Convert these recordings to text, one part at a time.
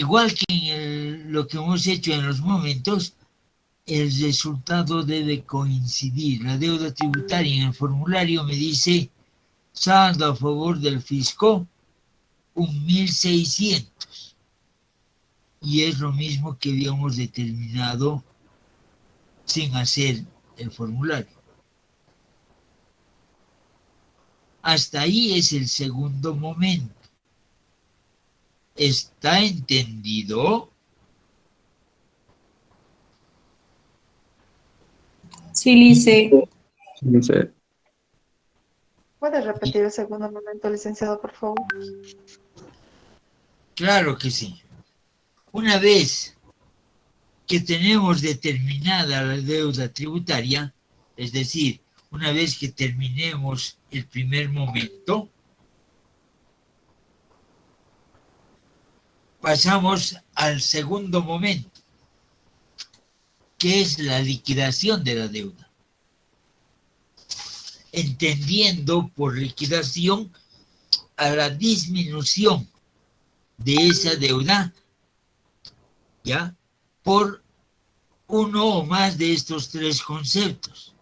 igual que lo que hemos hecho en los momentos, el resultado debe coincidir. La deuda tributaria en el formulario me dice saldo a favor del fisco 1.600. Y es lo mismo que habíamos determinado sin hacer el formulario. Hasta ahí es el segundo momento. ¿Está entendido? Sí, Lice. Lice. ¿Puede repetir el segundo momento, licenciado, por favor? Claro que sí. Una vez que tenemos determinada la deuda tributaria, es decir, una vez que terminemos el primer momento, pasamos al segundo momento, que es la liquidación de la deuda. Entendiendo por liquidación a la disminución de esa deuda, ¿ya? Por uno o más de estos tres conceptos.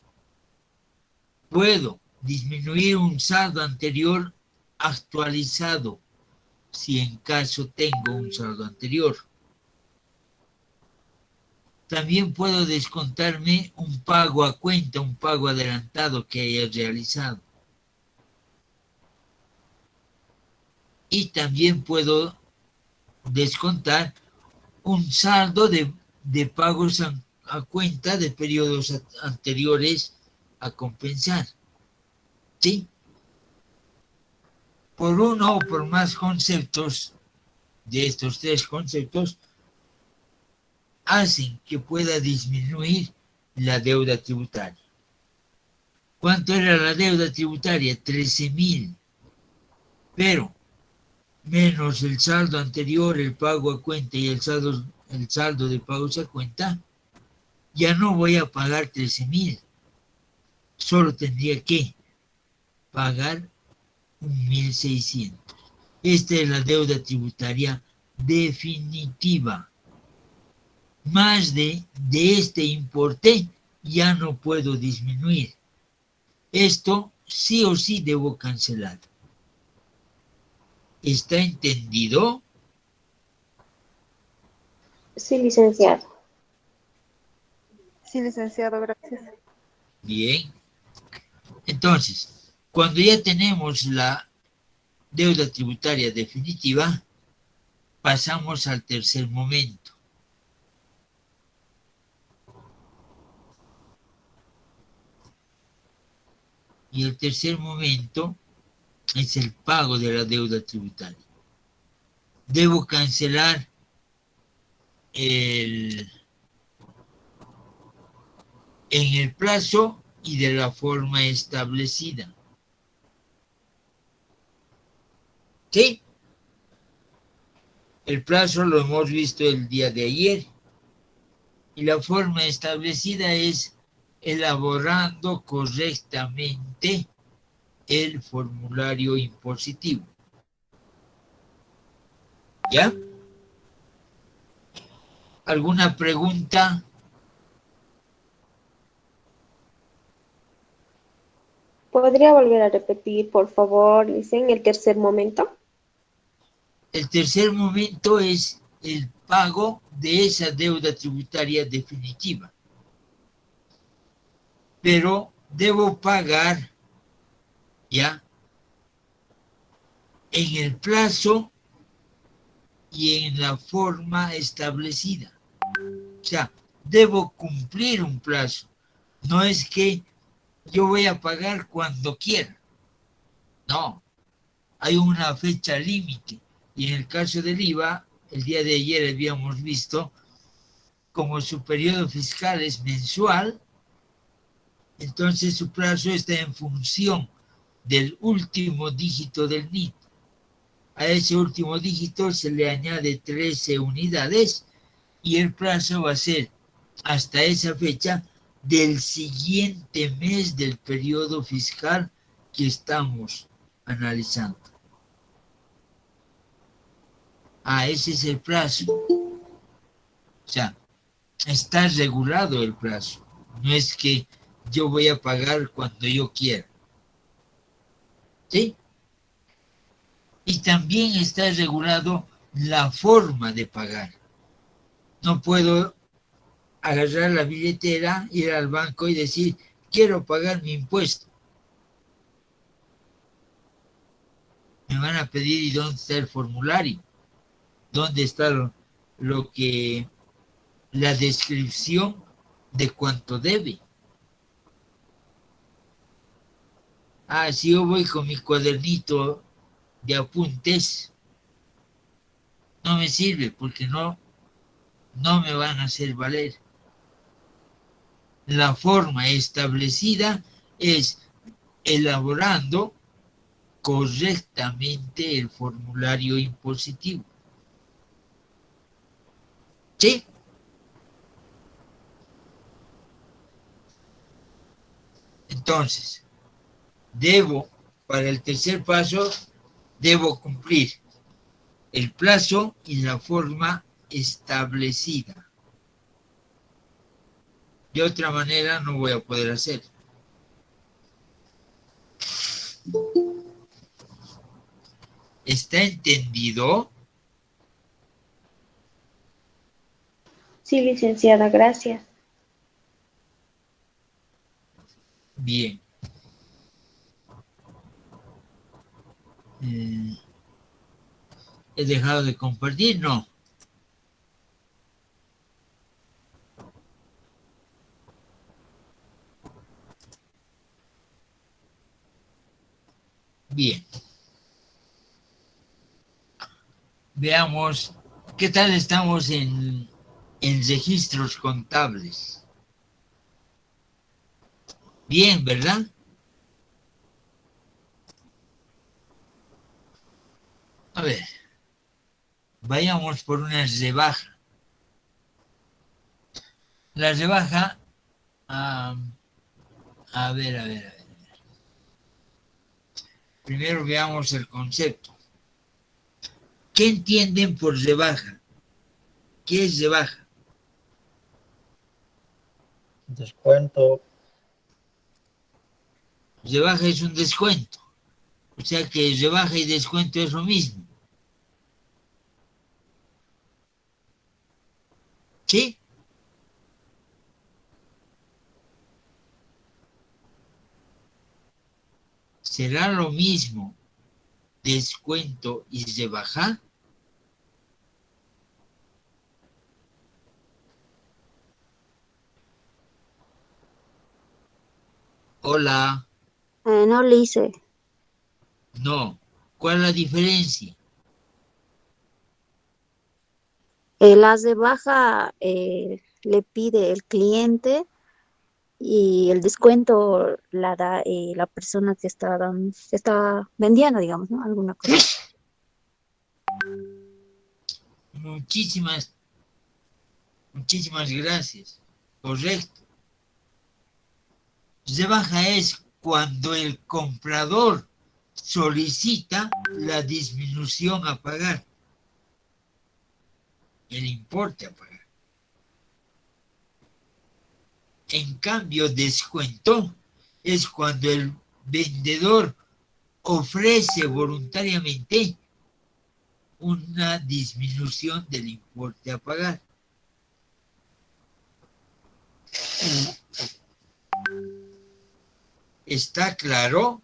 Puedo disminuir un saldo anterior actualizado, si en caso tengo un saldo anterior. También puedo descontarme un pago a cuenta, un pago adelantado que haya realizado. Y también puedo descontar un saldo de pagos a cuenta de periodos anteriores a compensar. ¿Sí? Por uno o por más conceptos de estos tres conceptos hacen que pueda disminuir la deuda tributaria. ¿Cuánto era la deuda tributaria? 13.000. Pero menos el saldo anterior, el pago a cuenta y el saldo de pagos a cuenta, ya no voy a pagar 13.000. Solo tendría que pagar 1.600. Esta es la deuda tributaria definitiva. Más de este importe ya no puedo disminuir. Esto sí o sí debo cancelar. ¿Está entendido? Sí, licenciado. Sí, licenciado, gracias. Bien. Entonces, cuando ya tenemos la deuda tributaria definitiva, pasamos al tercer momento. Y el tercer momento es el pago de la deuda tributaria. Debo cancelar en el plazo y de la forma establecida. ¿Sí? El plazo lo hemos visto el día de ayer. Y la forma establecida es elaborando correctamente el formulario impositivo. ¿Ya? ¿Alguna pregunta? ¿Podría volver a repetir, por favor, Licen, el tercer momento? El tercer momento es el pago de esa deuda tributaria definitiva. Pero debo pagar, ¿ya?, en el plazo y en la forma establecida. O sea, debo cumplir un plazo. No es que yo voy a pagar cuando quiera. No, hay una fecha límite. Y en el caso del IVA, el día de ayer habíamos visto, como su periodo fiscal es mensual, entonces su plazo está en función del último dígito del NIT. A ese último dígito se le añade 13 unidades y el plazo va a ser hasta esa fecha del siguiente mes del periodo fiscal que estamos analizando. ese es el plazo. O sea, está regulado el plazo. No es que yo voy a pagar cuando yo quiera. ¿Sí? Y también está regulado la forma de pagar. No puedo agarrar la billetera, ir al banco y decir, quiero pagar mi impuesto. Me van a pedir, ¿y dónde está el formulario? ¿Dónde está lo que, la descripción de cuánto debe? Si yo voy con mi cuadernito de apuntes, no me sirve porque no me van a hacer valer. La forma establecida es elaborando correctamente el formulario impositivo. ¿Sí? Entonces, para el tercer paso, debo cumplir el plazo y la forma establecida. De otra manera no voy a poder hacer. ¿Está entendido? Sí, licenciada, gracias. Bien. ¿He dejado de compartir? No. Bien. Veamos qué tal estamos en registros contables. Bien, ¿verdad? A ver, vayamos por una rebaja. La rebaja, a ver. Primero veamos el concepto. ¿Qué entienden por rebaja? ¿Qué es rebaja? Descuento. Rebaja es un descuento. O sea que rebaja y descuento es lo mismo. ¿Sí? ¿Será lo mismo descuento y rebaja? Hola. No le hice. No. ¿Cuál es la diferencia? Las de baja le pide el cliente y el descuento la da la persona que está vendiendo, digamos, ¿no? Alguna cosa. Muchísimas gracias. Correcto. Rebaja es cuando el comprador solicita la disminución a pagar, el importe a pagar. En cambio, descuento es cuando el vendedor ofrece voluntariamente una disminución del importe a pagar. ¿Está claro?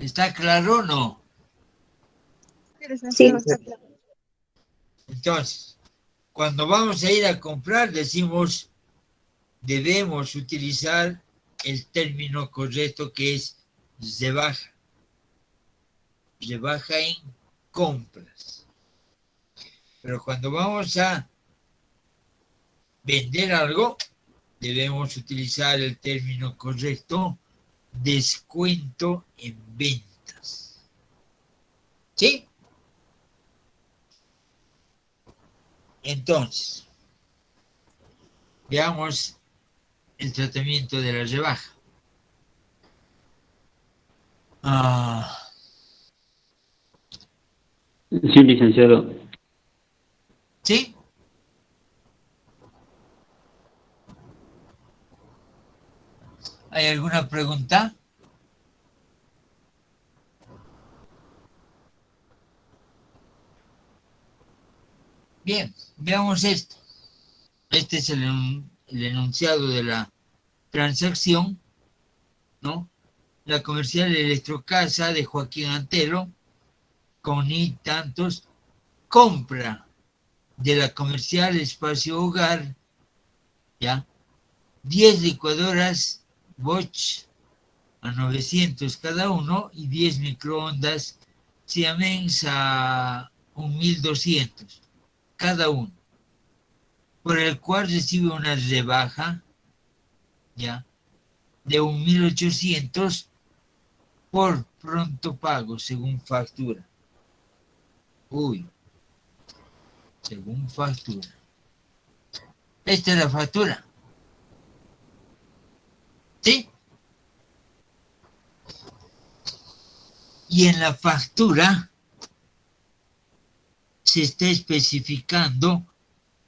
¿Está claro o no? Sí, licenciado, Sí. está claro. Entonces, cuando vamos a ir a comprar, decimos, debemos utilizar el término correcto que es rebaja. Rebaja en compras. Pero cuando vamos a vender algo, debemos utilizar el término correcto, descuento en ventas. ¿Sí? Entonces, veamos el tratamiento de la rebaja. Sí, licenciado. ¿Sí? ¿Hay alguna pregunta? Bien, veamos esto. Este es el enunciado de la transacción, ¿no? La comercial Electrocasa de Joaquín Antelo, con I tantos, compra de la comercial Espacio Hogar, ¿ya? 10 licuadoras Bosch a 900 cada uno y 10 microondas Siemens a 1200 cada uno, por el cual recibe una rebaja, ¿ya?, de 1800 por pronto pago según factura. Según factura. Esta es la factura. ¿Sí? Y en la factura se está especificando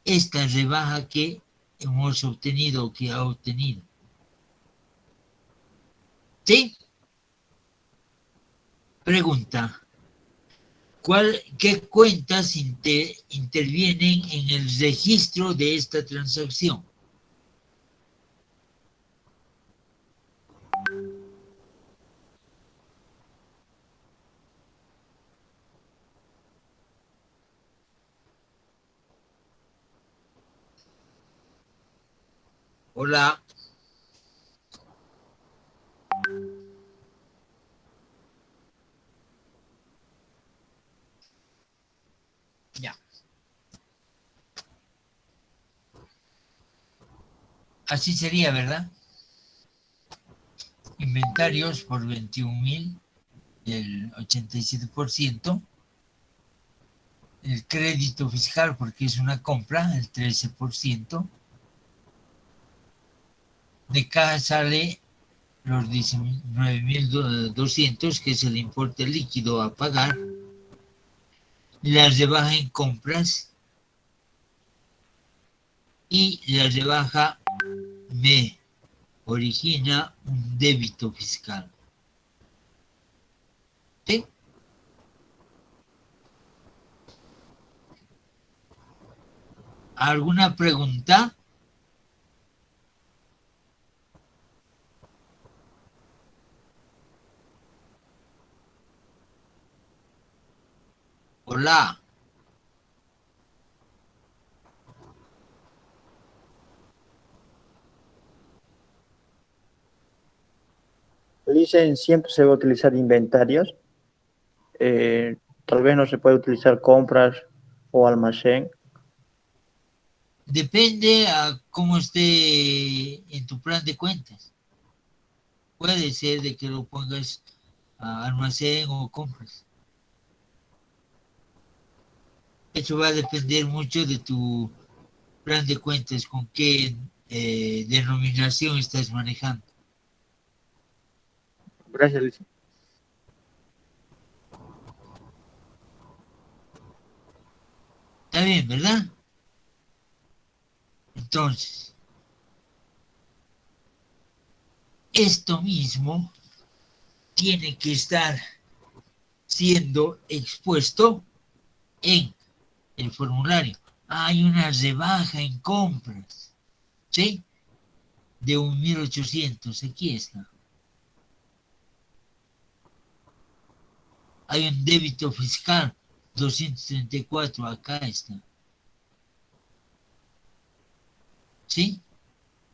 esta rebaja que hemos obtenido o que ha obtenido. ¿Sí? Pregunta. ¿Qué cuentas intervienen en el registro de esta transacción? Hola. Ya. Así sería, ¿verdad? Inventarios por 21.000, el 87%. El crédito fiscal, porque es una compra, el 13%. De caja sale los 19.200, que es el importe líquido a pagar. La rebaja en compras y la rebaja me origina un débito fiscal. ¿Sí? ¿Alguna pregunta? Hola. Dicen, siempre se va a utilizar inventarios. Tal vez no se puede utilizar compras o almacén. Depende a cómo esté en tu plan de cuentas. Puede ser de que lo pongas a almacén o compras. Eso va a depender mucho de tu plan de cuentas, con qué denominación estás manejando. Gracias, licenciado. Está bien, ¿verdad? Entonces, esto mismo tiene que estar siendo expuesto en el formulario. Hay una rebaja en compras, ¿sí? De 1.800, aquí está. Hay un débito fiscal, 234, acá está. ¿Sí?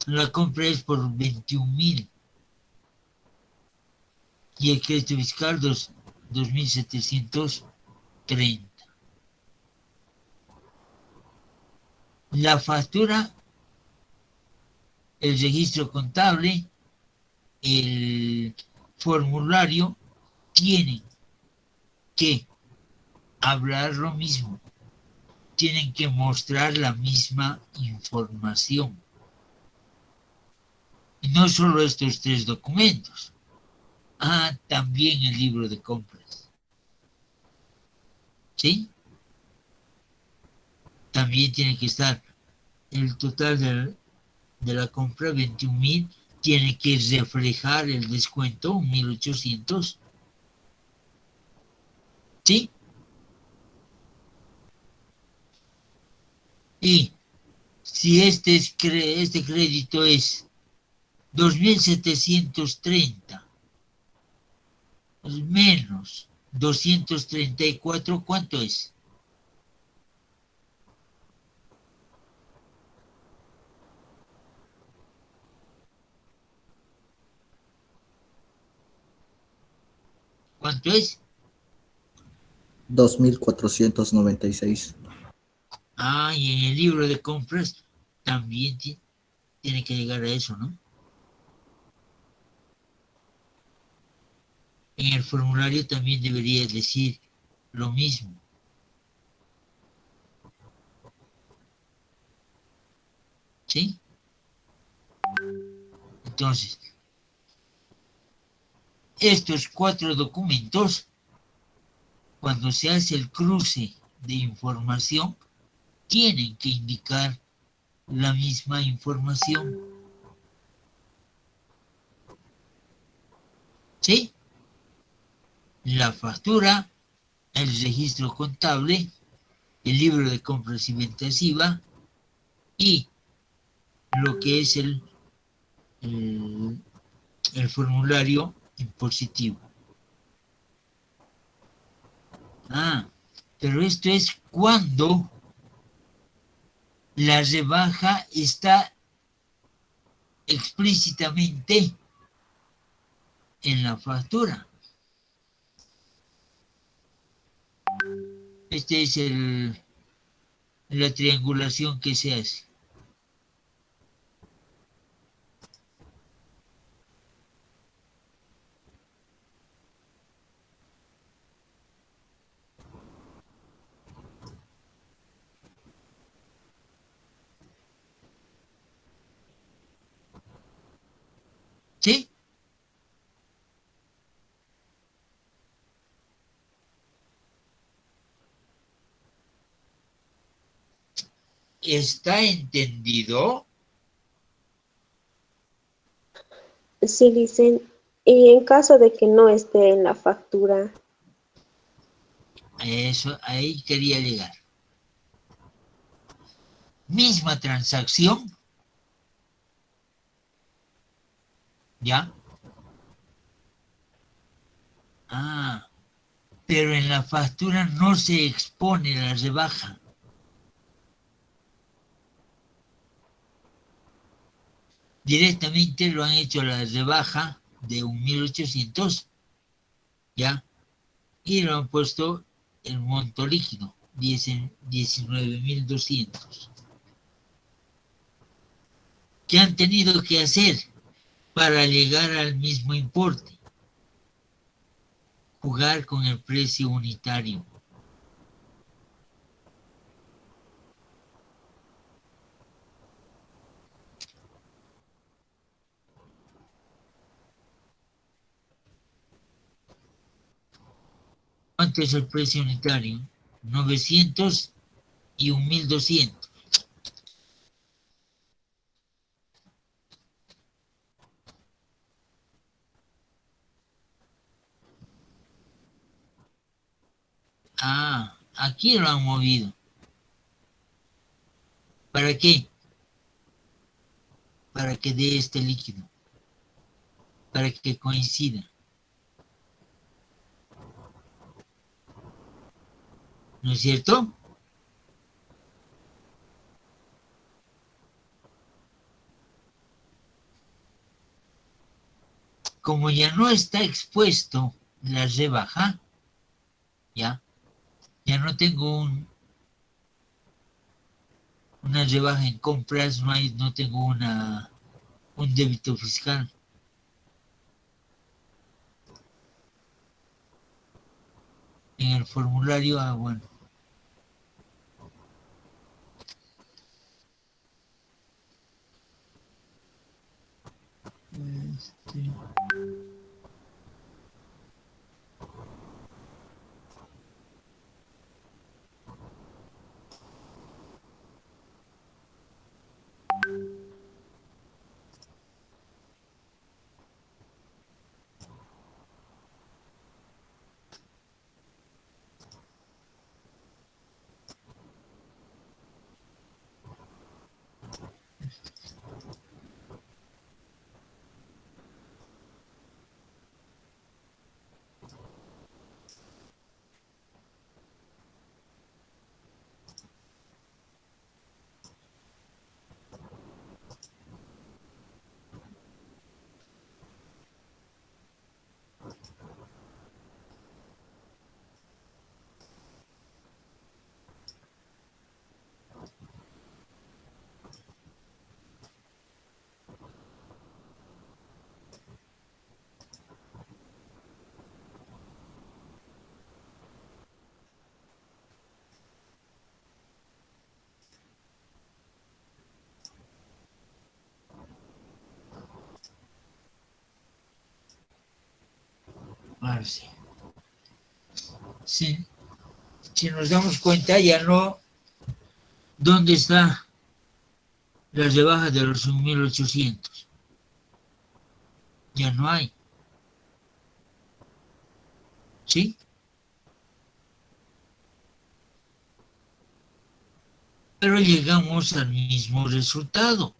La compra es por 21.000. Y el crédito fiscal, 2.730. La factura, el registro contable, el formulario, tienen que hablar lo mismo. Tienen que mostrar la misma información. Y no solo estos 3 documentos. También el libro de compras. ¿Sí? También tiene que estar el total de la compra, 21.000, tiene que reflejar el descuento, 1.800. ¿Sí? Y si este crédito es 2.730 menos 234, ¿cuánto es? ¿Cuánto es? 2.496. Y en el libro de compras también tiene que llegar a eso, ¿no? En el formulario también debería decir lo mismo. ¿Sí? Entonces, estos 4 documentos, cuando se hace el cruce de información, tienen que indicar la misma información. ¿Sí? La factura, el registro contable, el libro de compras y ventas IVA y lo que es el formulario impositivo. Pero esto es cuando la rebaja está explícitamente en la factura. Este es la triangulación que se hace. ¿Sí? ¿Está entendido? Sí, dicen, y en caso de que no esté en la factura. Eso, ahí quería llegar. Misma transacción. ¿Ya? Pero en la factura no se expone la rebaja. Directamente lo han hecho la rebaja de 1.800, ¿ya? Y lo han puesto el monto líquido, 19.200. ¿Qué han tenido que hacer para llegar al mismo importe? Jugar con el precio unitario. ¿Cuánto es el precio unitario? 900 y 1.200. Aquí lo han movido. ¿Para qué? Para que dé este líquido. Para que coincida. ¿No es cierto? Como ya no está expuesto la rebaja, ya no tengo una rebaja en compras, no tengo un débito fiscal. En el formulario, bueno. Ahora sí. Si nos damos cuenta, ya no, ¿dónde está la rebaja de los 1.800? Ya no hay. ¿Sí? Pero llegamos al mismo resultado.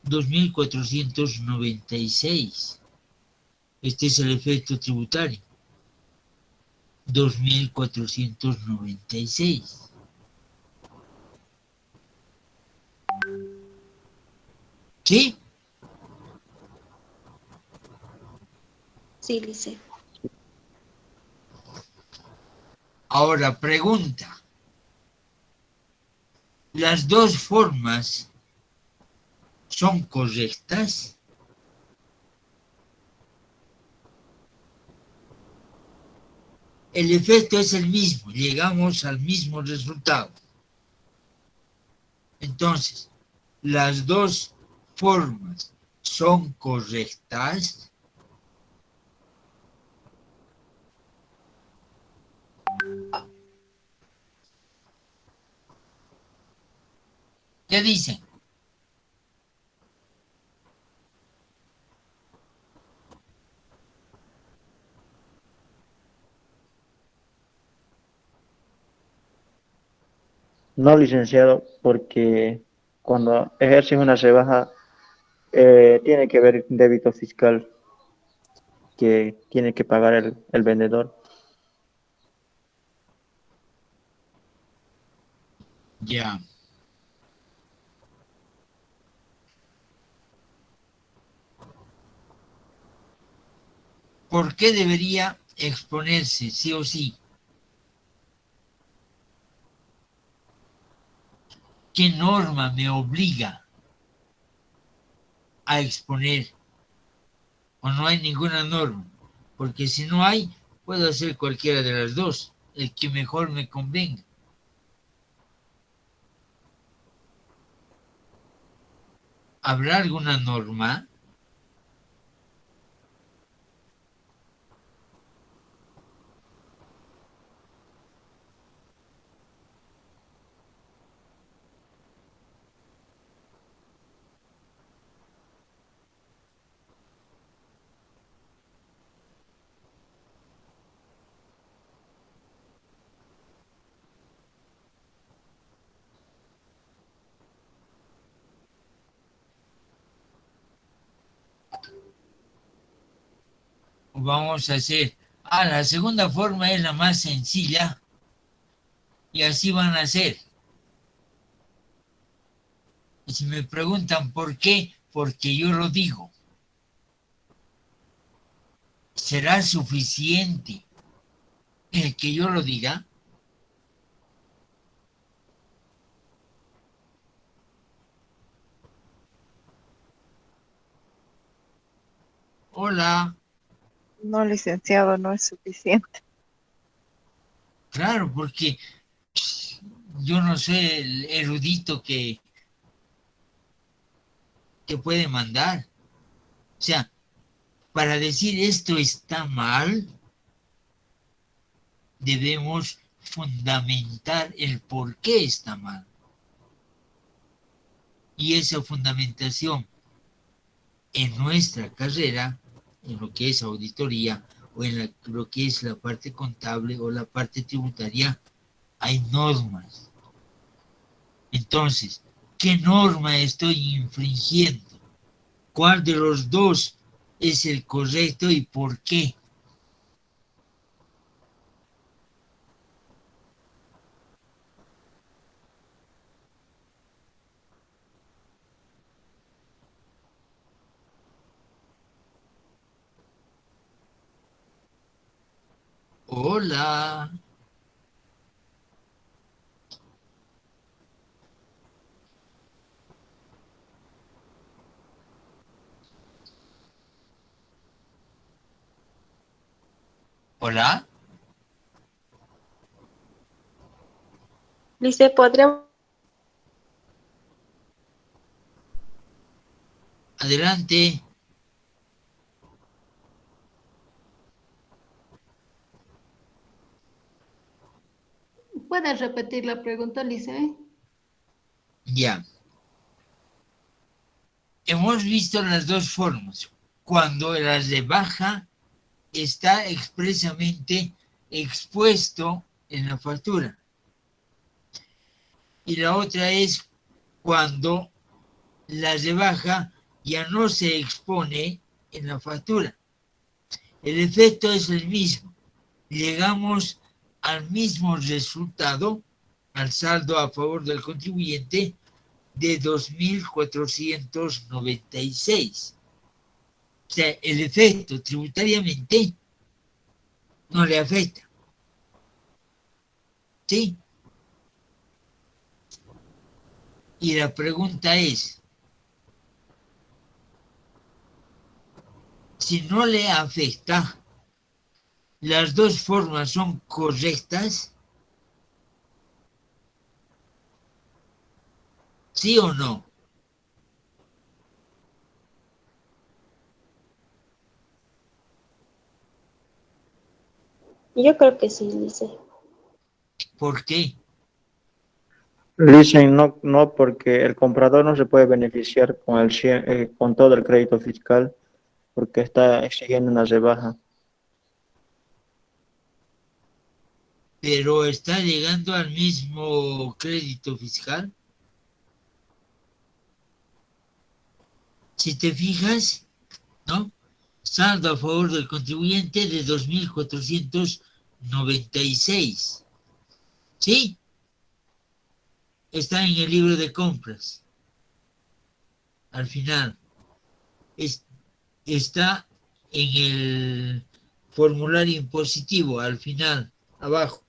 2.496. Este es el efecto tributario. 2.496. ¿Sí? Sí, Lice. Ahora pregunta. ¿Las dos formas son correctas? El efecto es el mismo, llegamos al mismo resultado. Entonces, ¿las dos formas son correctas? ¿Qué dicen? No, licenciado, porque cuando ejerces una rebaja, tiene que haber un débito fiscal que tiene que pagar el vendedor. Ya. ¿Por qué debería exponerse sí o sí? ¿Qué norma me obliga a exponer? ¿O no hay ninguna norma? Porque si no hay, puedo hacer cualquiera de las dos, el que mejor me convenga. ¿Habrá alguna norma? Vamos a hacer, la segunda forma es la más sencilla y así van a ser. Y si me preguntan por qué, porque yo lo digo. ¿Será suficiente el que yo lo diga? Hola, No, licenciado, no es suficiente. claro, porque yo no soy el erudito que puede mandar. O sea, para decir esto está mal, debemos fundamentar el por qué está mal. Y esa fundamentación en nuestra carrera, en lo que es auditoría o en lo que es la parte contable o la parte tributaria, hay normas. Entonces, ¿qué norma estoy infringiendo? ¿Cuál de los dos es el correcto y por qué? Hola. Hola. Lice, ¿podría? Adelante. ¿Puedes repetir la pregunta, Lice? Ya. Hemos visto las dos formas. Cuando la rebaja está expresamente expuesto en la factura. Y la otra es cuando la rebaja ya no se expone en la factura. El efecto es el mismo. Llegamos al mismo resultado, al saldo a favor del contribuyente de 2.496. O sea, el efecto tributariamente no le afecta. ¿Sí? Y la pregunta es, si no le afecta, ¿las dos formas son correctas? ¿Sí o no? Yo creo que sí, Lice. ¿Por qué? Dicen no, no, porque el comprador no se puede beneficiar con con todo el crédito fiscal porque está exigiendo una rebaja. Pero está llegando al mismo crédito fiscal. Si te fijas, ¿no? Saldo a favor del contribuyente de 2.496. ¿Sí? Está en el libro de compras. Al final. Está en el formulario impositivo, al final, abajo.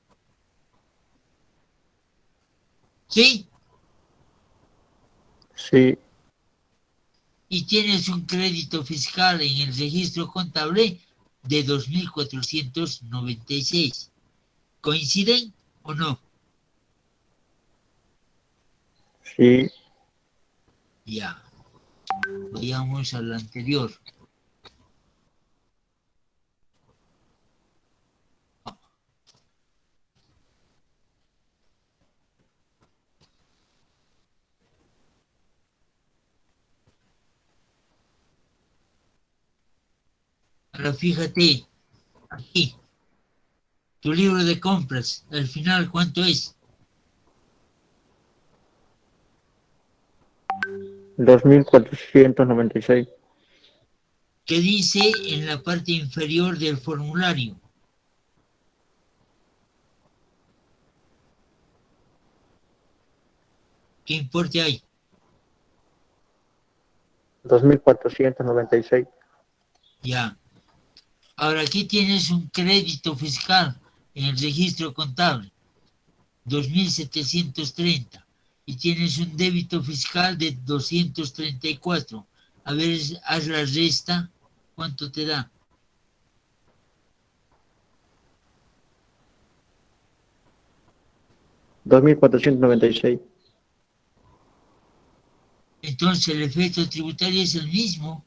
¿Sí? Sí, Y tienes un crédito fiscal en el registro contable de 2.496. ¿Coinciden o no? sí. Ya. Vayamos al anterior. Ahora fíjate, aquí, tu libro de compras, al final, ¿cuánto es? 2.496. ¿Qué dice en la parte inferior del formulario? ¿Qué importe hay? 2.496. Ya. Ahora aquí tienes un crédito fiscal en el registro contable, 2.730. Y tienes un débito fiscal de 234. A ver, haz la resta, ¿cuánto te da? 2.496. Entonces el efecto tributario es el mismo.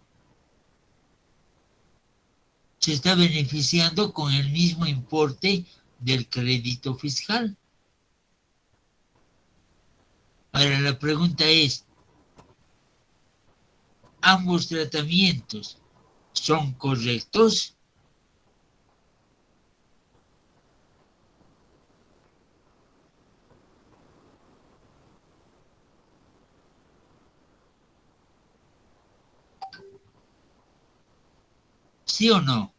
Se está beneficiando con el mismo importe del crédito fiscal. Ahora la pregunta es, ¿ambos tratamientos son correctos? ¿Sí o no?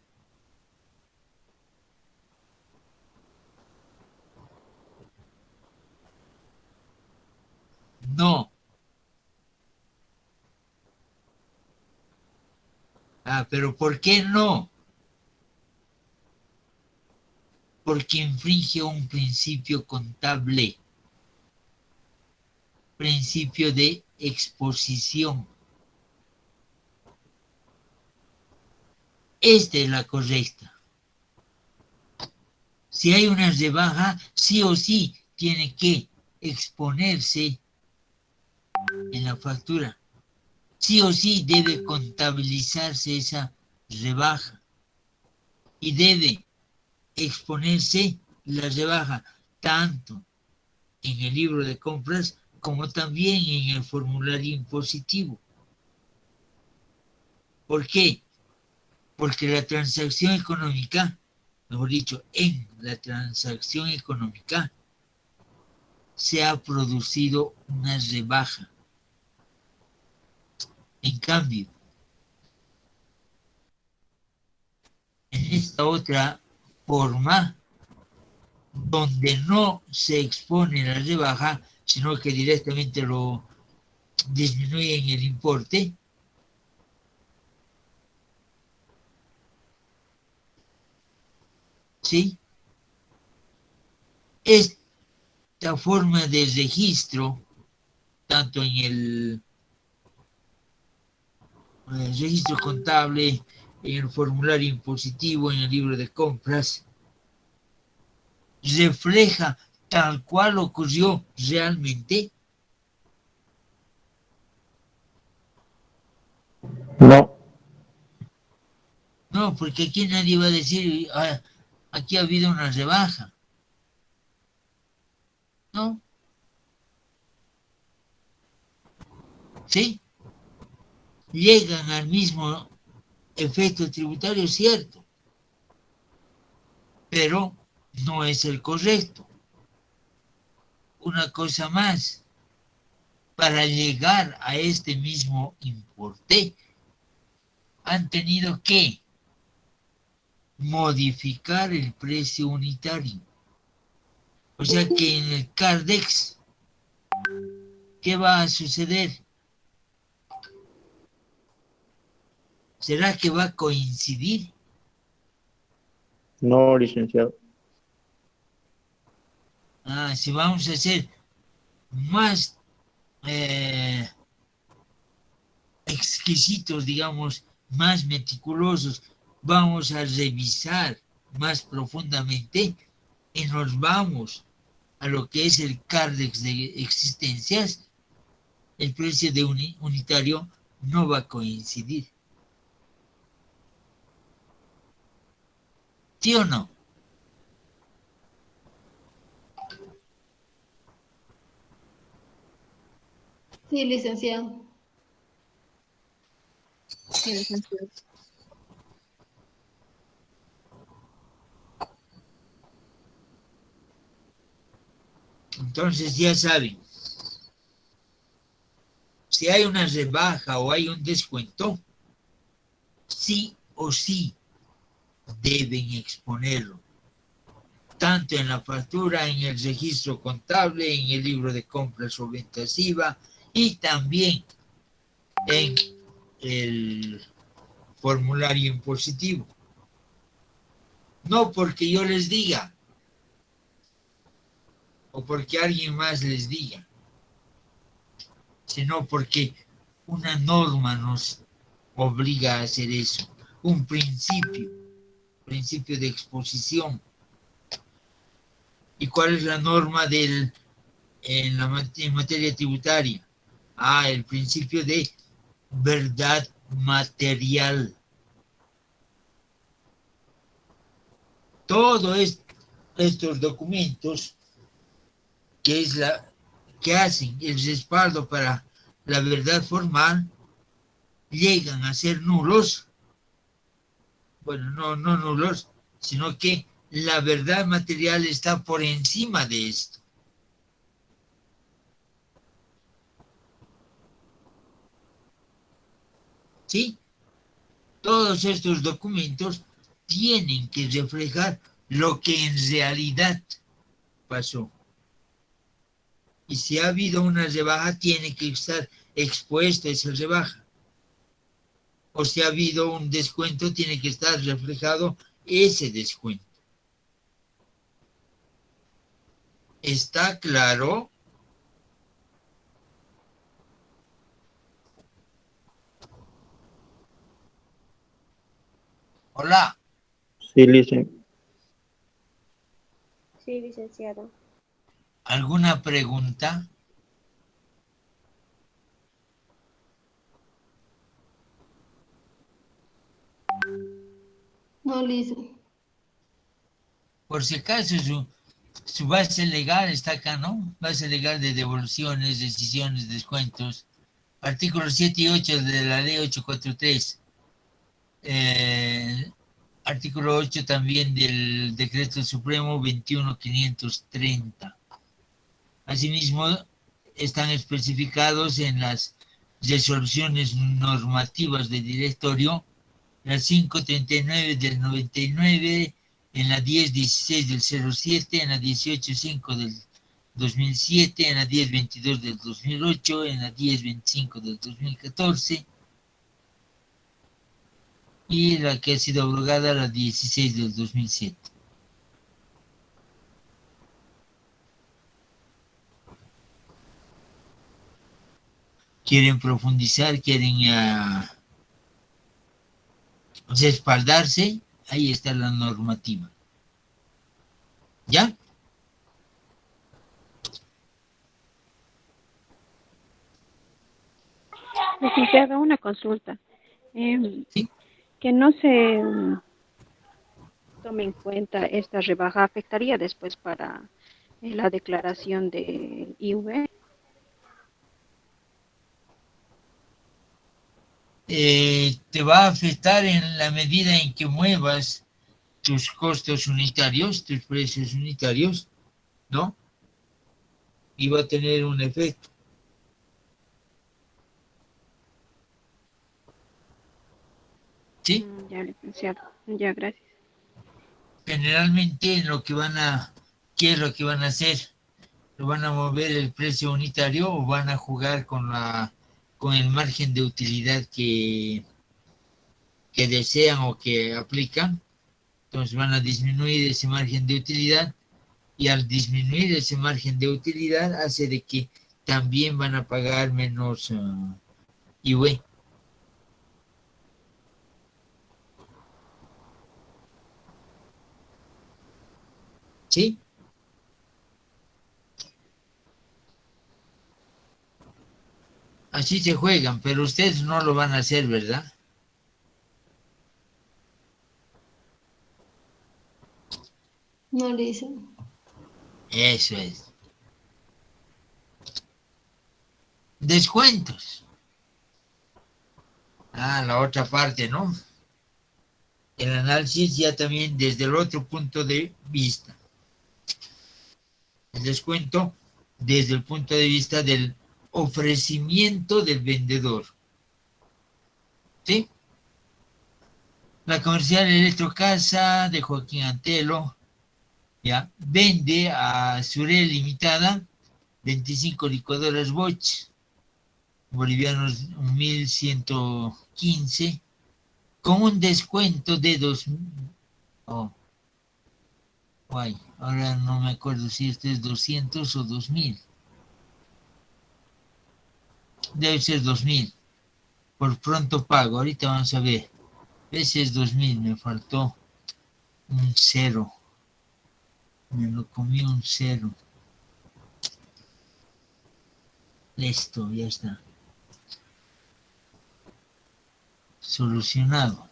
No. Ah, pero ¿por qué no? Porque infringe un principio contable, principio de exposición. Esta es la correcta. Si hay una rebaja, sí o sí tiene que exponerse en la factura. Sí o sí debe contabilizarse esa rebaja y debe exponerse la rebaja tanto en el libro de compras como también en el formulario impositivo. ¿Por qué? Porque la transacción económica, mejor dicho, en la transacción económica se ha producido una rebaja. En cambio, en esta otra forma, donde no se expone la rebaja, sino que directamente lo disminuyen el importe, ¿sí? Esta forma de registro, tanto en el registro contable, en el formulario impositivo, en el libro de compras, refleja tal cual ocurrió realmente. No, No, porque aquí nadie va a decir, "Ah, aquí ha habido una rebaja". ¿No? ¿Sí? Llegan al mismo efecto tributario, cierto, pero no es el correcto. Una cosa más, para llegar a este mismo importe, han tenido que modificar el precio unitario. O sea que en el Cardex, ¿qué va a suceder? ¿Será que va a coincidir? no, licenciado. Si vamos a hacer más exquisitos, digamos, más meticulosos, vamos a revisar más profundamente y nos vamos a lo que es el Cardex de existencias. El precio de unitario no va a coincidir. ¿Sí o no? Sí, licenciado. Sí, licenciado. Entonces ya saben, si hay una rebaja o hay un descuento, sí o sí deben exponerlo, tanto en la factura, en el registro contable, en el libro de compras o ventas IVA y también en el formulario impositivo. No porque yo les diga o porque alguien más les diga, sino porque una norma nos obliga a hacer eso, un principio de exposición. ¿Y cuál es la norma en materia tributaria? El principio de verdad material. Todos estos documentos que hacen el respaldo para la verdad formal llegan a ser nulos. Bueno, no nulos, sino que la verdad material está por encima de esto. ¿Sí? Todos estos documentos tienen que reflejar lo que en realidad pasó. Y si ha habido una rebaja, tiene que estar expuesta esa rebaja. O si ha habido un descuento, tiene que estar reflejado ese descuento. ¿Está claro? Hola. Sí, licenciado. Sí, licenciado. ¿Alguna pregunta? No, lice. Por si acaso su base legal está acá, ¿no? Base legal de devoluciones, decisiones, descuentos. Artículos 7 y 8 de la ley 843. Artículo 8 también del decreto supremo 21530. Asimismo, están especificados en las resoluciones normativas del directorio, la 539 del 99, en la 1016 del 07, en la 185 del 2007, en la 1022 del 2008, en la 1025 del 2014 y la que ha sido abrogada la 16 del 2007. Quieren profundizar, quieren respaldarse, ahí está la normativa. ¿Ya? Licenciado, una consulta. Sí. Que no se tome en cuenta esta rebaja, ¿afectaría después para la declaración de IV? Te va a afectar en la medida en que muevas tus costos unitarios, tus precios unitarios, ¿no? Y va a tener un efecto. ¿Sí? Ya, licenciado. Ya, gracias. Generalmente ¿qué es lo que van a hacer? ¿Lo van a mover el precio unitario o van a jugar con el margen de utilidad que desean o que aplican? Entonces van a disminuir ese margen de utilidad y al disminuir ese margen de utilidad hace de que también van a pagar menos IVA. ¿Sí? Así se juegan, pero ustedes no lo van a hacer, ¿verdad? No le dicen. Eso es. Descuentos. La otra parte, ¿no? El análisis ya también desde el otro punto de vista. El descuento desde el punto de vista del ofrecimiento del vendedor. ¿Sí? La comercial Electrocasa de Joaquín Antelo, ¿ya? Vende a Surel Limitada 25 licuadoras Bosch, bolivianos 1.115, con un descuento de 2.000. Ahora no me acuerdo si este es 200 o 2.000. Debe ser 2.000. Por pronto pago. Ahorita vamos a ver. Ese es 2.000. Me faltó un 0. Me lo comí un 0. Listo, ya está. Solucionado.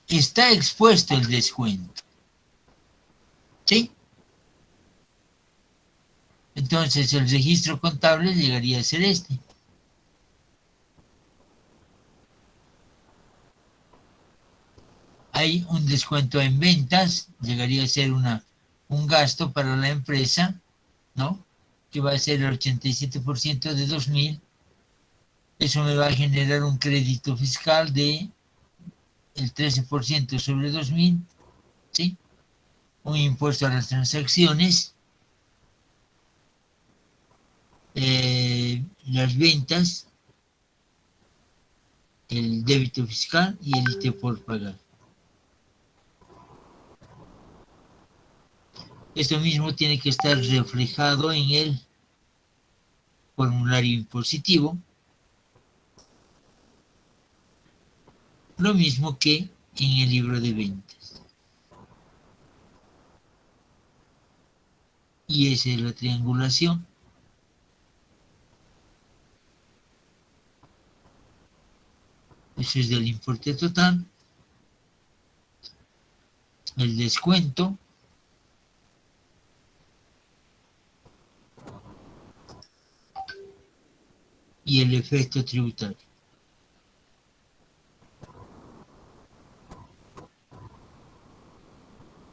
Está expuesto el descuento. ¿Sí? Entonces el registro contable llegaría a ser este. Hay un descuento en ventas, llegaría a ser un gasto para la empresa, ¿no? Que va a ser el 87% de 2.000. Eso me va a generar un crédito fiscal de el 13% sobre 2.000, ¿sí? Un impuesto a las transacciones, las ventas, el débito fiscal y el ITE por pagar. Esto mismo tiene que estar reflejado en el formulario impositivo, lo mismo que en el libro de ventas. Y esa es la triangulación. Eso es del importe total. El descuento. Y el efecto tributario.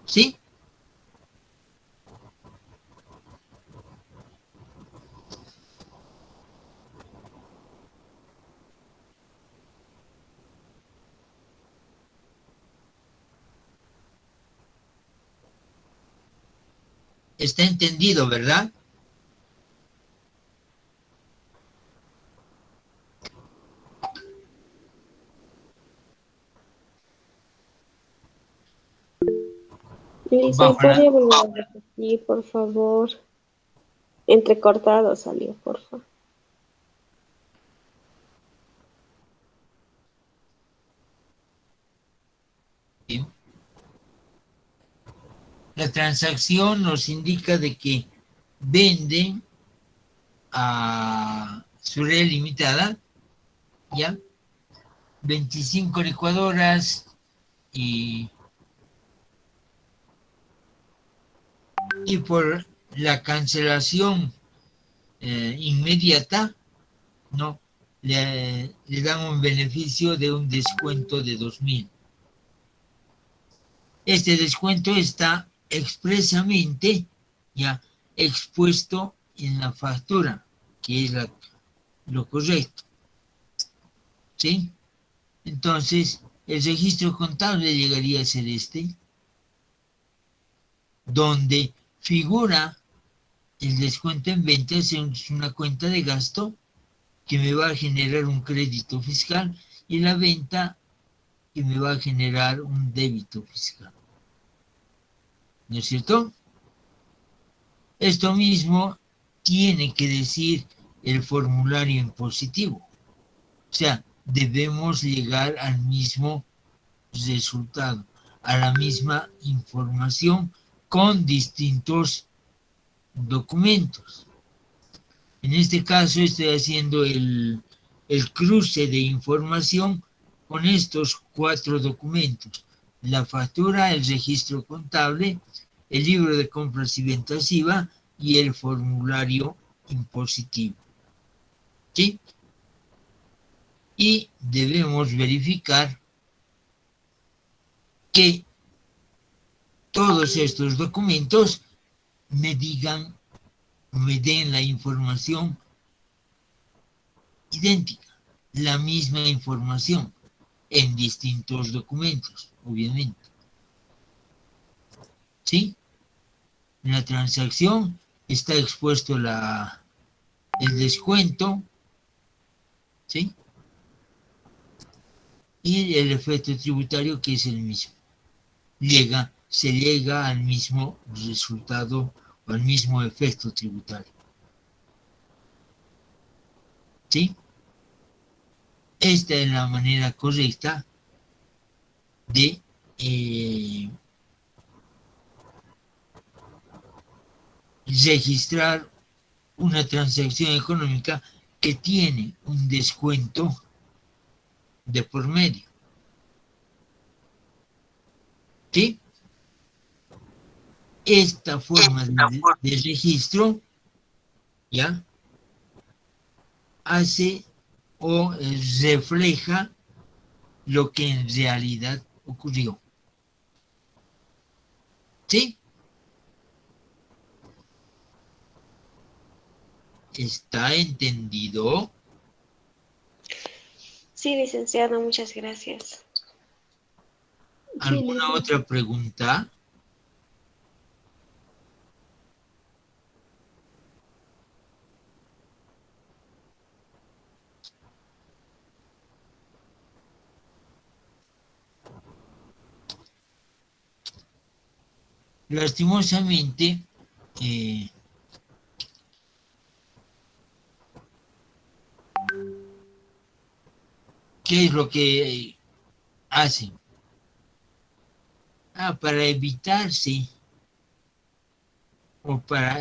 ¿Sí? Está entendido, ¿verdad? Lisa, Bajo la- ¿podría volver a repetir, por favor? Entrecortado salió, por favor. La transacción nos indica de que venden a Surel Limitada, ¿ya? 25 licuadoras y por la cancelación inmediata, ¿no? Le dan un beneficio de un descuento de 2.000. Este descuento está expresamente ya expuesto en la factura, que es lo correcto. ¿Sí? Entonces, el registro contable llegaría a ser este, donde figura el descuento en ventas, es una cuenta de gasto que me va a generar un crédito fiscal y la venta que me va a generar un débito fiscal. ¿No es cierto? Esto mismo tiene que decir el formulario impositivo. O sea, debemos llegar al mismo resultado, a la misma información con distintos documentos. En este caso estoy haciendo el cruce de información con estos 4 documentos: la factura, el registro contable, el libro de compras y ventas IVA y el formulario impositivo. ¿Sí? Y debemos verificar que todos estos documentos me digan, me den la información idéntica, la misma información en distintos documentos, obviamente. ¿Sí? En la transacción está expuesto el descuento, ¿sí? Y el efecto tributario, que es el mismo. Se llega al mismo resultado o al mismo efecto tributario. ¿Sí? Esta es la manera correcta de registrar una transacción económica que tiene un descuento de por medio. ¿Sí? Esta forma de registro, ¿ya?, hace o refleja lo que en realidad ocurrió. ¿Sí? ¿Está entendido? Sí, licenciado, muchas gracias. ¿Alguna otra pregunta? Lastimosamente, ¿qué es lo que hacen? Para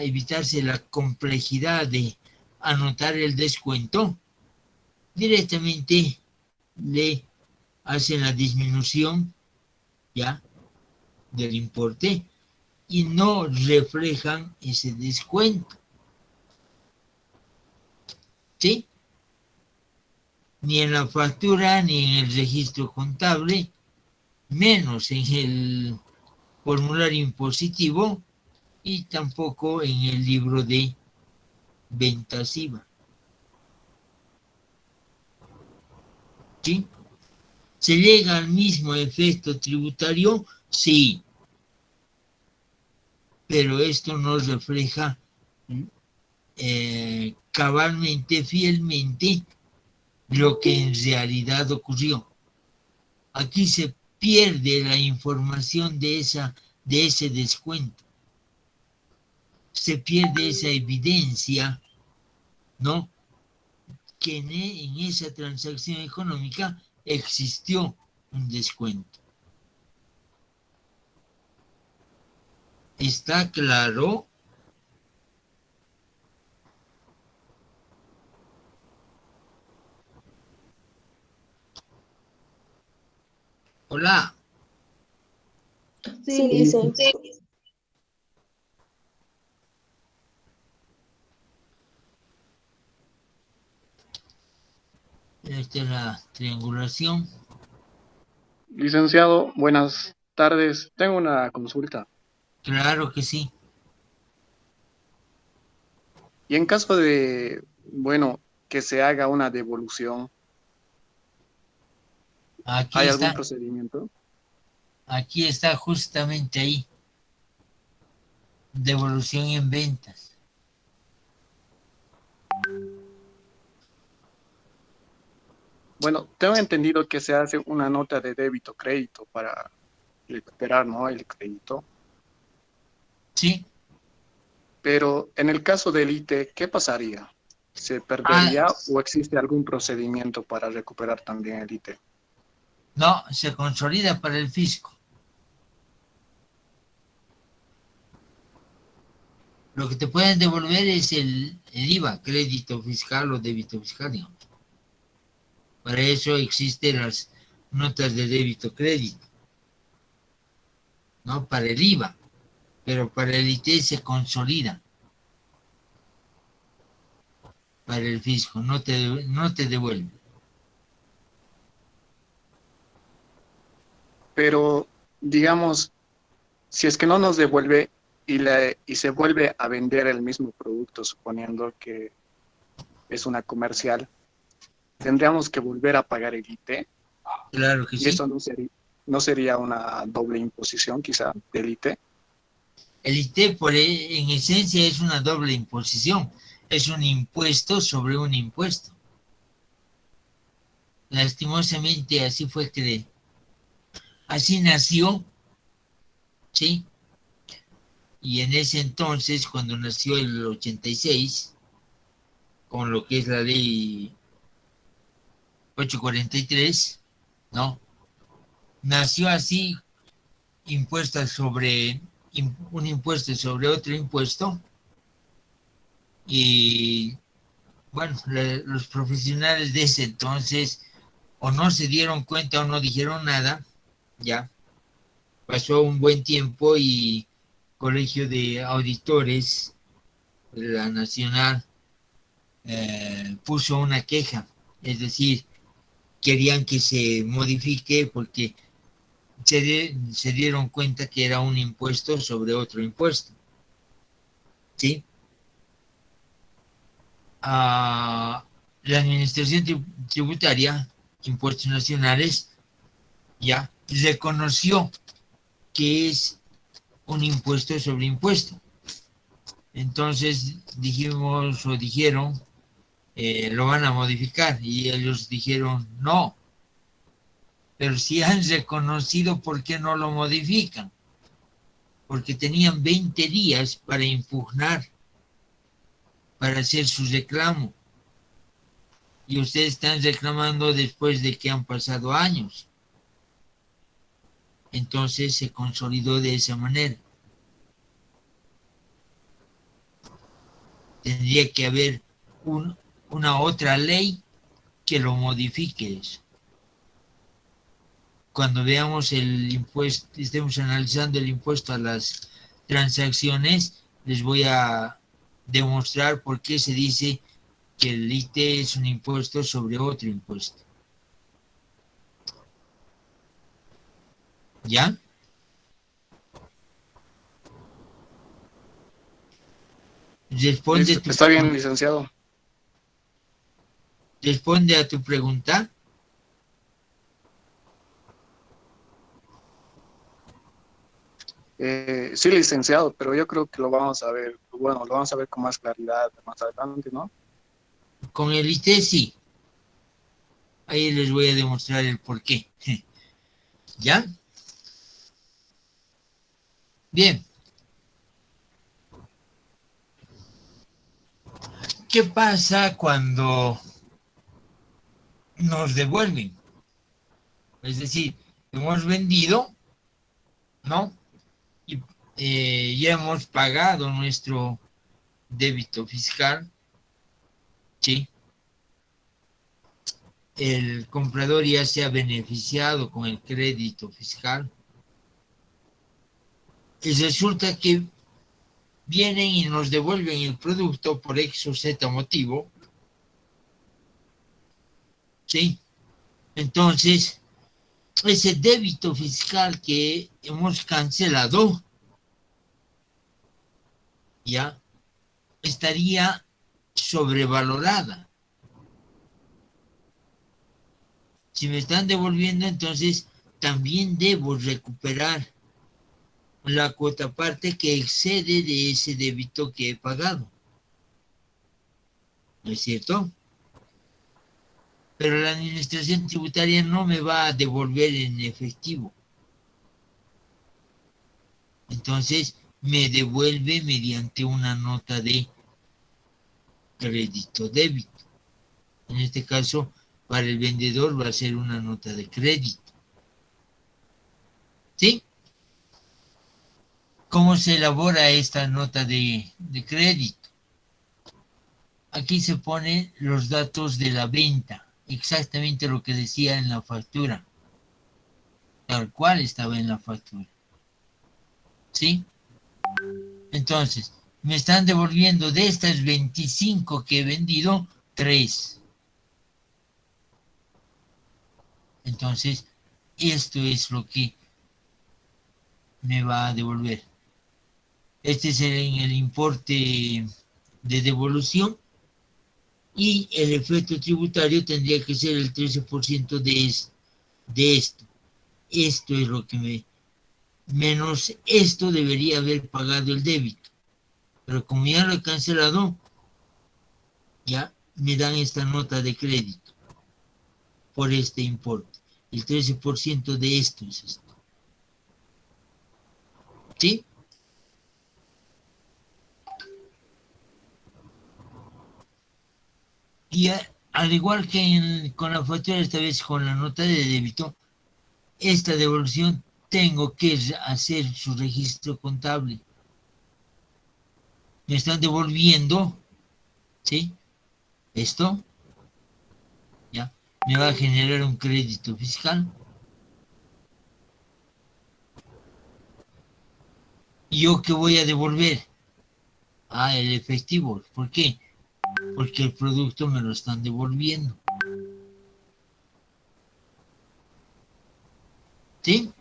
evitarse la complejidad de anotar el descuento, directamente le hacen la disminución, ¿ya?, del importe y no reflejan ese descuento. ¿Sí? Ni en la factura, ni en el registro contable, menos en el formulario impositivo y tampoco en el libro de ventas IVA. ¿Sí? ¿Se llega al mismo efecto tributario? Sí. Pero esto no refleja cabalmente, fielmente, lo que en realidad ocurrió. Aquí se pierde la información de ese descuento. Se pierde esa evidencia, ¿no?, que en esa transacción económica existió un descuento. ¿Está claro? Hola. Sí, dice. Esta es la triangulación. Licenciado, buenas tardes. Tengo una consulta. Claro que sí. Y en caso de, bueno, que se haga una devolución, Aquí ¿hay algún está. procedimiento? Aquí está justamente ahí. Devolución en ventas. Bueno, tengo entendido que se hace una nota de débito crédito para recuperar, ¿no?, el crédito. Sí. Pero en el caso del ITE, ¿qué pasaría? ¿Se perdería o existe algún procedimiento para recuperar también el ITE? No, se consolida para el fisco. Lo que te pueden devolver es el IVA, crédito fiscal o débito fiscal, digamos. Para eso existen las notas de débito crédito, ¿no? Para el IVA, pero para el IT se consolida. Para el fisco, no te devuelve. Pero, digamos, si es que no nos devuelve y se vuelve a vender el mismo producto, suponiendo que es una comercial, tendríamos que volver a pagar el ITE. Claro que Y sí. eso no sería una doble imposición, quizá, del ITE. El IT, en esencia, es una doble imposición. Es un impuesto sobre un impuesto. Lastimosamente, así fue que así nació, ¿sí? Y en ese entonces, cuando nació el 86, con lo que es la ley 843, ¿no? Nació así, un impuesto sobre otro impuesto, y bueno, los profesionales de ese entonces o no se dieron cuenta o no dijeron nada, ya. Pasó un buen tiempo y Colegio de Auditores de la Nacional puso una queja, es decir, querían que se modifique porque se dieron cuenta que era un impuesto sobre otro impuesto. ¿Sí? La Administración Tributaria, Impuestos Nacionales, ya reconoció que es un impuesto sobre impuesto. Entonces dijeron, lo van a modificar, y ellos dijeron no, pero si han reconocido, ¿por qué no lo modifican? Porque tenían 20 días para impugnar, para hacer su reclamo, y ustedes están reclamando después de que han pasado años. Entonces se consolidó de esa manera. Tendría que haber una otra ley que lo modifique eso. cuando veamos el impuesto, estemos analizando el impuesto a las transacciones, les voy a demostrar por qué se dice que el IT es un impuesto sobre otro impuesto. ¿Ya? Responde Está bien, licenciado. Responde a tu pregunta. Sí, licenciado, pero yo creo que lo vamos a ver, bueno, lo vamos a ver con más claridad más adelante, ¿no? Con el IT sí. Ahí les voy a demostrar el por qué. ¿Ya? Bien. ¿Qué pasa cuando nos devuelven? Es decir, hemos vendido, ¿no? Y ya hemos pagado nuestro débito fiscal, ¿sí? El comprador ya se ha beneficiado con el crédito fiscal. Y resulta que vienen y nos devuelven el producto por X o Z motivo, ¿sí? Entonces, ese débito fiscal que hemos cancelado, ya estaría sobrevalorada. Si me están devolviendo, entonces también debo recuperar la cuota parte que excede de ese débito que he pagado. ¿No es cierto? Pero la administración tributaria no me va a devolver en efectivo. Entonces me devuelve mediante una nota de crédito débito. En este caso, para el vendedor va a ser una nota de crédito. ¿Sí? ¿Cómo se elabora esta nota de crédito? Aquí se ponen los datos de la venta, exactamente lo que decía en la factura, tal cual estaba en la factura. ¿Sí? Entonces, me están devolviendo de estas 25 que he vendido, 3. Entonces, esto es lo que me va a devolver. Este es el importe de devolución y el efecto tributario tendría que ser el 13% de esto. Esto es lo que menos esto debería haber pagado el débito. Pero como ya lo he cancelado, ya me dan esta nota de crédito por este importe. El 13% de esto es esto. ¿Sí? Y al igual que con la factura, esta vez con la nota de débito, esta devolución tengo que hacer su registro contable. Me están devolviendo, ¿sí? Esto, ¿ya? Me va a generar un crédito fiscal. ¿Y yo qué voy a devolver? Ah, el efectivo. ¿Por qué? Porque el producto me lo están devolviendo. ¿Sí?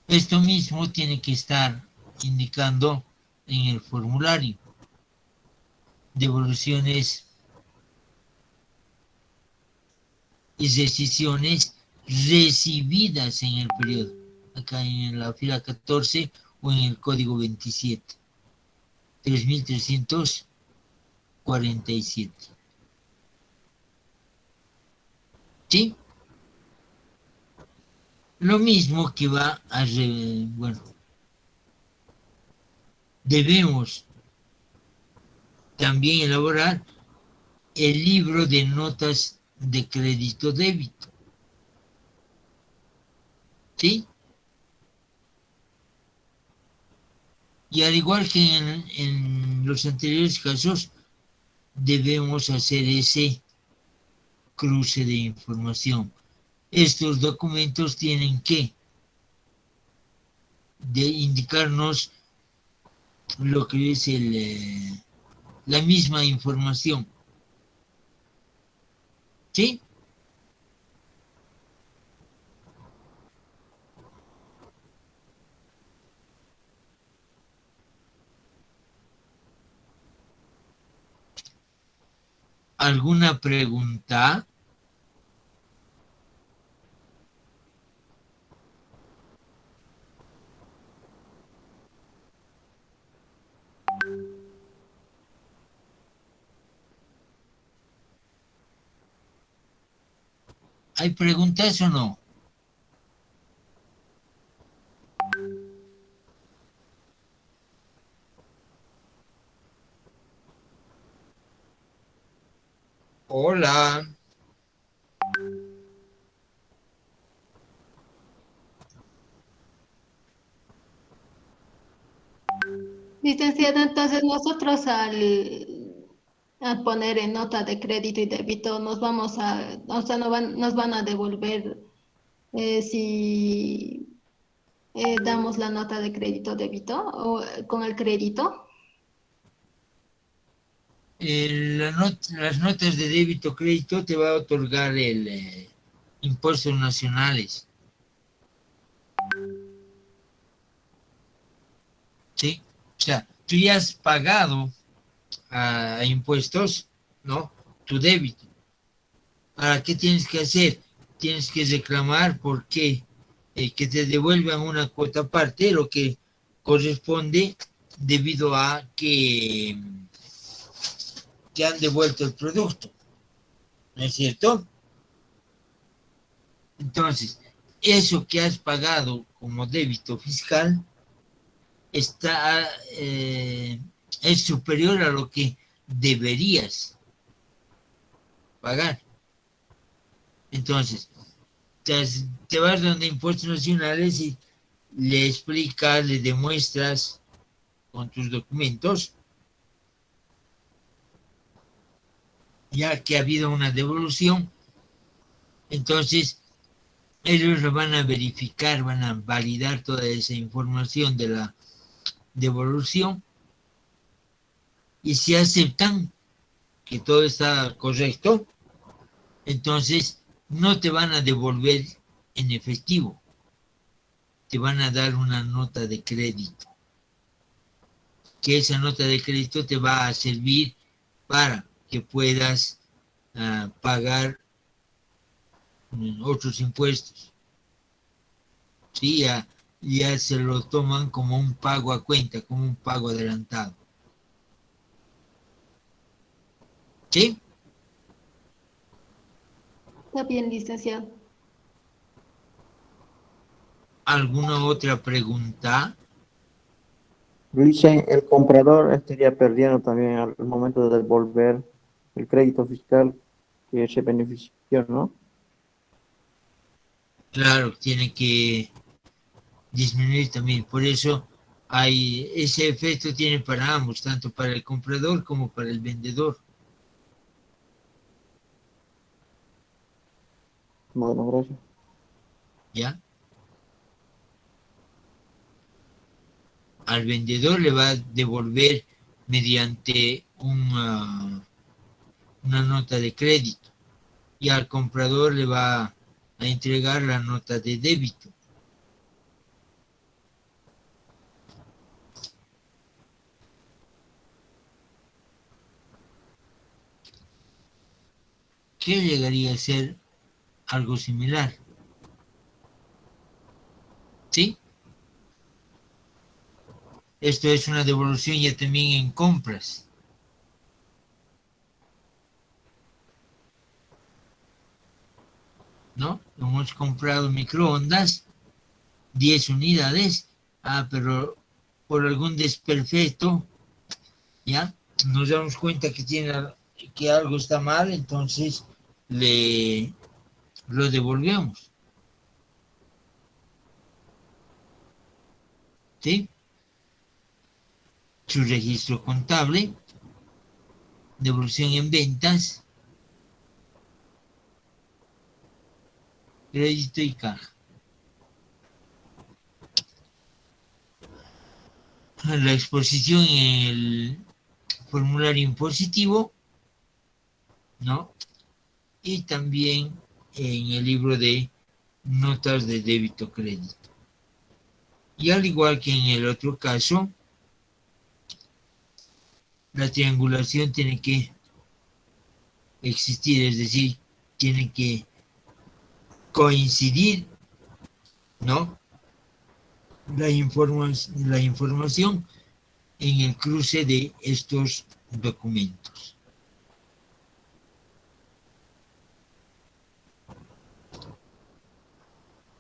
Esto mismo tiene que estar indicando en el formulario. Devoluciones y decisiones recibidas en el periodo. Acá en la fila 14 o en el código 27. 3.347. ¿Sí? Lo mismo que va a... Bueno, debemos también elaborar el libro de notas de crédito débito. ¿Sí? Y al igual que en los anteriores casos, debemos hacer ese cruce de información. Estos documentos tienen que indicarnos lo que es la misma información. ¿Sí? ¿Alguna pregunta? ¿Hay preguntas o no? Hola. Licenciado, entonces nosotros al poner en nota de crédito y débito nos vamos a, o sea, nos van a devolver si damos la nota de crédito débito o con el crédito. Las notas de débito crédito te va a otorgar el impuestos nacionales. ¿Sí? O sea, tú ya has pagado a impuestos, ¿no? Tu débito. ¿Para qué tienes que hacer? Tienes que reclamar porque que te devuelvan una cuota aparte, lo que corresponde debido a que te han devuelto el producto. ¿No es cierto? Entonces, eso que has pagado como débito fiscal está, es superior a lo que deberías pagar. Entonces, te vas donde Impuestos Nacionales y le explicas, le demuestras con tus documentos, ya que ha habido una devolución, entonces ellos lo van a verificar, van a validar toda esa información de la devolución y si aceptan que todo está correcto, entonces no te van a devolver en efectivo, te van a dar una nota de crédito, que esa nota de crédito te va a servir para que puedas pagar otros impuestos. Sí, ya se lo toman como un pago a cuenta, como un pago adelantado. ¿Sí? Está bien, licenciado. ¿Alguna otra pregunta? Dicen, el comprador estaría perdiendo también al momento de devolver el crédito fiscal que se benefició, ¿no? Claro, tiene que disminuir también. Por eso ese efecto tiene para ambos, tanto para el comprador como para el vendedor. Bueno, gracias. ¿Ya? Al vendedor le va a devolver mediante una nota de crédito y al comprador le va a entregar la nota de débito. ¿Qué llegaría a ser algo similar? ¿Sí? Esto es una devolución ya también en compras. ¿No? Hemos comprado microondas, 10 unidades, pero por algún desperfecto, ¿ya? Nos damos cuenta que algo está mal, entonces lo devolvemos. ¿Sí? Su registro contable devolución en ventas, crédito y caja. La exposición en el formulario impositivo, ¿no? Y también en el libro de notas de débito crédito. Y al igual que en el otro caso, la triangulación tiene que existir, es decir, tiene que coincidir, ¿no? La información en el cruce de estos documentos.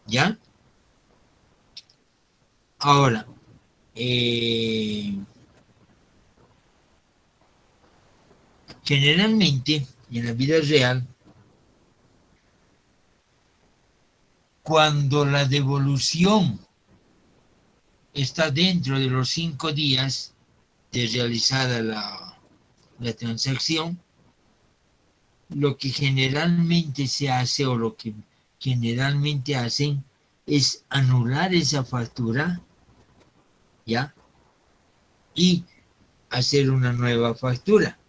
¿Ya? Ahora, generalmente en la vida real, cuando la devolución está dentro de los 5 días de realizada la transacción, lo que generalmente se hace o lo que generalmente hacen es anular esa factura, ¿ya? Y hacer una nueva factura.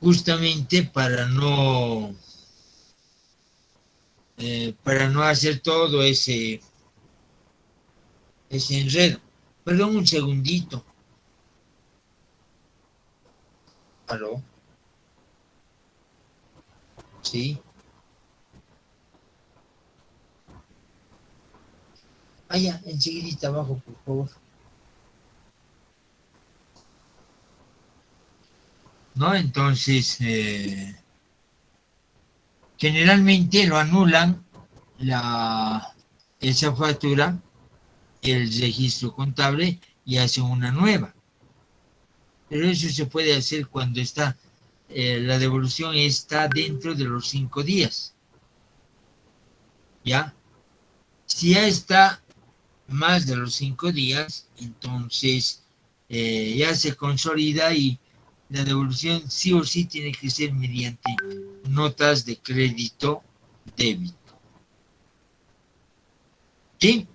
Justamente para no hacer todo ese enredo. Perdón un segundito. ¿Aló? ¿Sí? Ya, enseguidita abajo, por favor. ¿No? Entonces, generalmente lo anulan esa factura, el registro contable, y hacen una nueva. Pero eso se puede hacer cuando está la devolución está dentro de los 5 días. ¿Ya? Si ya está más de los 5 días, entonces ya se consolida y la devolución sí o sí tiene que ser mediante notas de crédito débito. ¿Sí?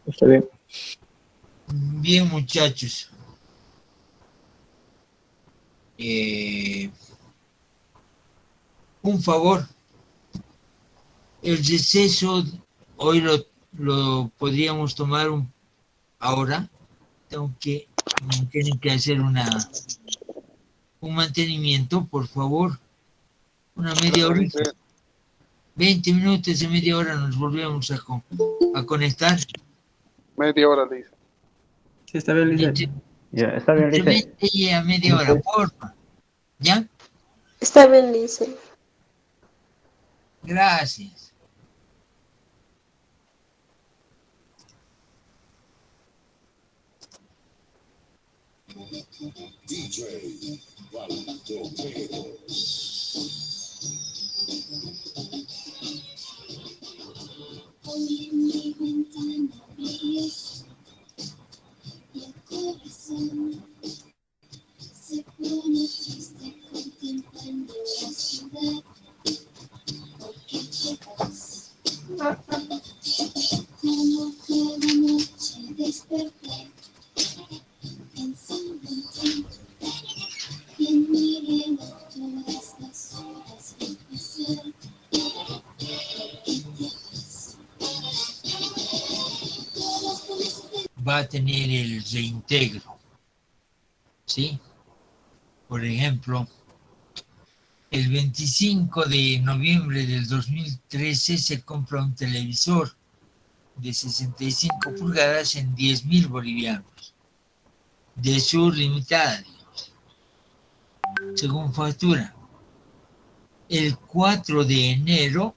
Está bien. Bien, muchachos. Un favor. El receso hoy lo podríamos tomar ahora. Tienen que hacer un mantenimiento, por favor. Una media hora. 20 minutos de media hora nos volvemos a conectar. Media hora, dice. Sí, está bien, Lice. Ya, está bien, Lice. Y a media hora, porfa. ¿Ya? Está bien, Lice. Gracias. DJ Baldomero. Hoy en mi ventana brillas y el corazón se pone triste contemplando la ciudad. ¿Por qué te vas? Como cada noche desperté pensando en ti y en mi reloj todas las horas de pasar. ¿Por qué te vas? Va a tener el reintegro, ¿sí? Por ejemplo, el 25 de noviembre del 2013 se compra un televisor de 65 pulgadas en 10.000 bolivianos, de Sur Limitada, digamos, según factura. El 4 de enero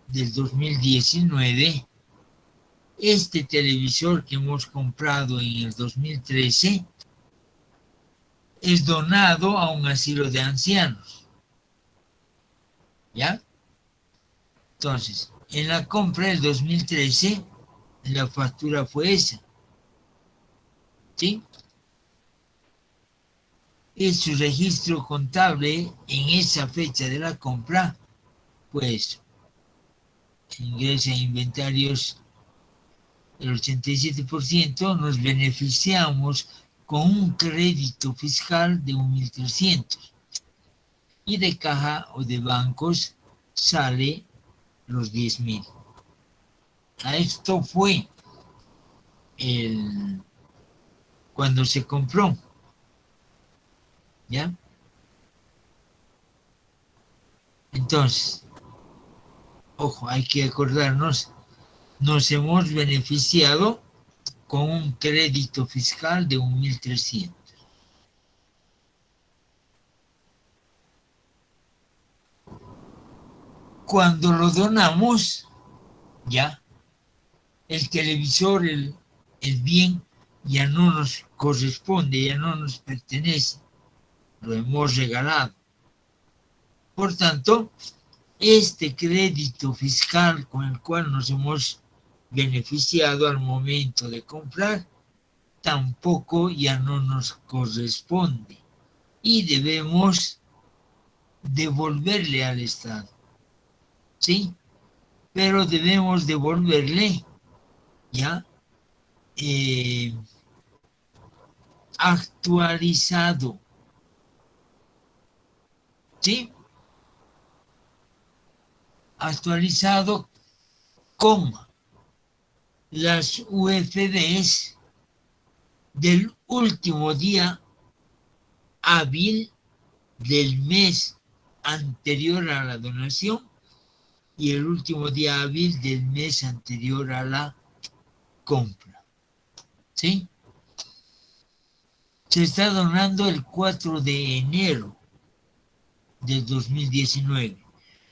del 2019, este televisor que hemos comprado en el 2013 es donado a un asilo de ancianos. ¿Ya? Entonces, en la compra del 2013 la factura fue esa. ¿Sí? En su registro contable, en esa fecha de la compra, pues ingresa inventarios el 87%, nos beneficiamos con un crédito fiscal de 1.300 y de caja o de bancos sale los 10.000. Esto fue cuando se compró, ¿ya? Entonces, ojo, hay que acordarnos, nos hemos beneficiado con un crédito fiscal de 1.300. Cuando lo donamos, ya, el televisor, el bien, ya no nos corresponde, ya no nos pertenece, lo hemos regalado. Por tanto, este crédito fiscal con el cual nos hemos beneficiado al momento de comprar, tampoco ya no nos corresponde y debemos devolverle al Estado, ¿sí? Pero debemos devolverle ya actualizado, ¿sí? Actualizado con las UFDs del último día hábil del mes anterior a la donación y el último día hábil del mes anterior a la compra. ¿Sí? Se está donando el 4 de enero del 2019.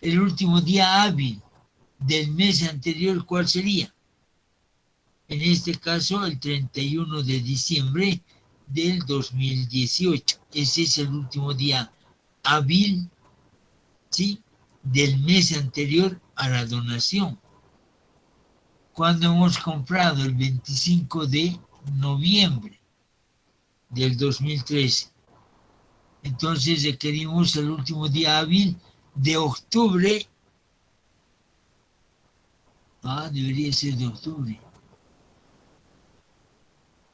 El último día hábil del mes anterior, ¿cuál sería? En este caso, el 31 de diciembre del 2018. Ese es el último día hábil, ¿sí?, del mes anterior a la donación. Cuando hemos comprado el 25 de noviembre del 2013. Entonces requerimos el último día hábil de octubre. Debería ser de octubre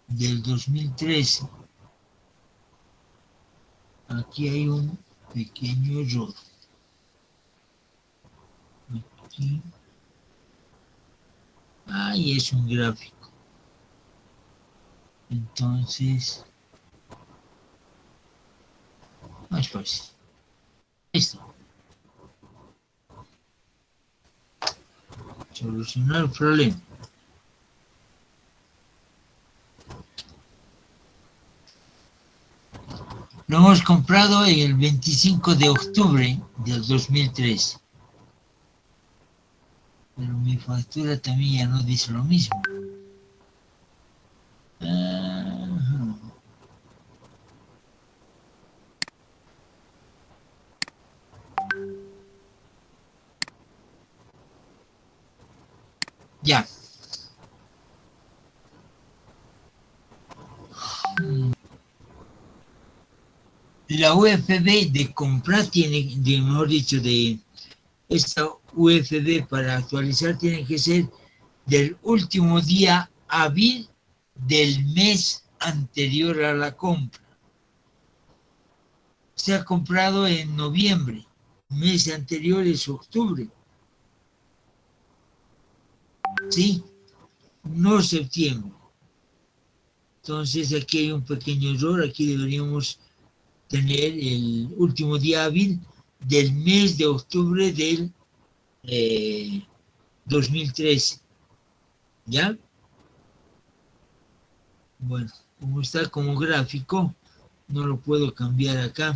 del 2013. Aquí hay un pequeño error. Aquí. Y es un gráfico. Entonces, más fácil. Esto. Solucionar el problema. Lo hemos comprado el 25 de octubre del 2013. Pero mi factura también ya no dice lo mismo. Ya. La UFB de comprar tiene, mejor dicho, de esta UFB para actualizar tiene que ser del último día hábil del mes anterior a la compra. Se ha comprado en noviembre, mes anterior es octubre. ¿Sí? No septiembre. Entonces aquí hay un pequeño error, aquí deberíamos tener el último día hábil del mes de octubre del 2013. ¿Ya? Bueno, como está como gráfico, no lo puedo cambiar acá.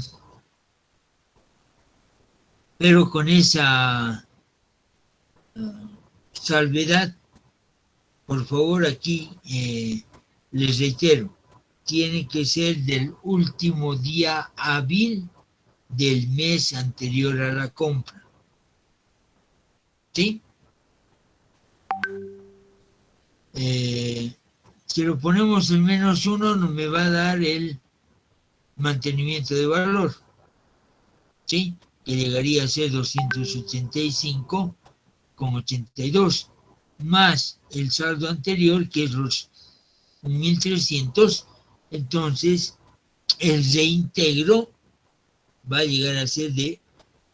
Pero con esa salvedad, por favor, aquí les reitero, tiene que ser del último día hábil del mes anterior a la compra. ¿Sí? Si lo ponemos en -1, no me va a dar el mantenimiento de valor, ¿sí? Que llegaría a ser 285,82, más el saldo anterior, que es los 1.300, entonces el reintegro va a llegar a ser de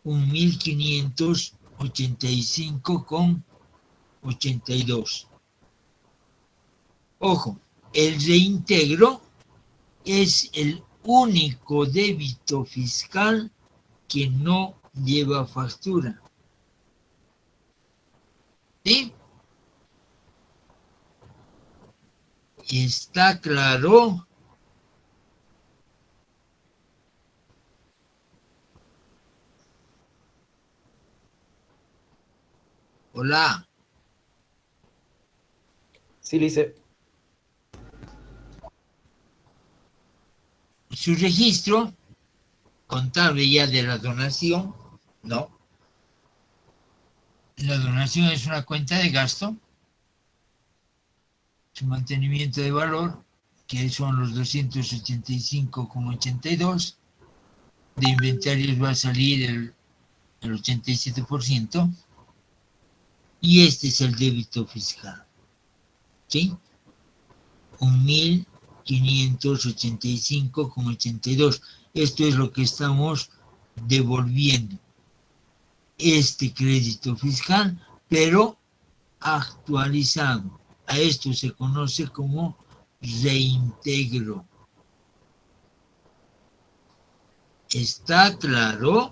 1.585,82. Ojo, el reintegro es el único débito fiscal que no lleva factura. ¿Sí? ¿Está claro? Hola. Sí, Lice. Su registro contable ya de la donación, no. La donación es una cuenta de gasto, su mantenimiento de valor, que son los 285,82, de inventarios va a salir el 87%, y este es el débito fiscal, ¿sí? 1.585,82. Esto es lo que estamos devolviendo, este crédito fiscal, pero actualizado. A esto se conoce como reintegro. ¿Está claro?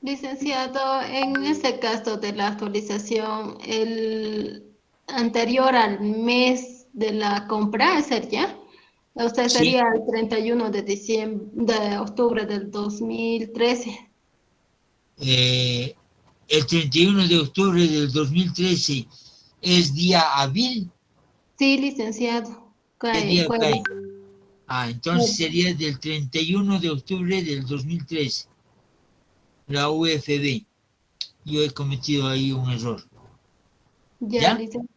Licenciado, en este caso de la actualización, el anterior al mes de la compra sería, usted Sí. sería el 31 de octubre del 2013. El 31 de octubre del 2013 es día hábil. Sí, licenciado. ¿Qué día Jueves. cae? Entonces sería del 31 de octubre del 2013. La UFB. Yo he cometido ahí un error. ¿Ya? Licenciado.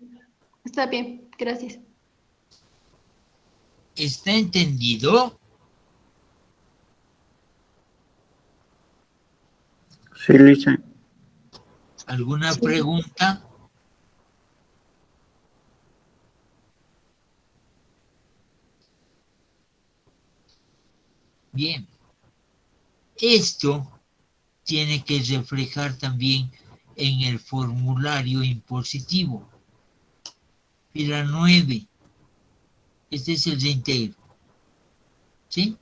Está bien, gracias. ¿Está entendido? Sí, Lice. ¿Alguna pregunta? Bien. Esto tiene que reflejar también en el formulario impositivo. Fila 9. Este es el reintegro. ¿Sí?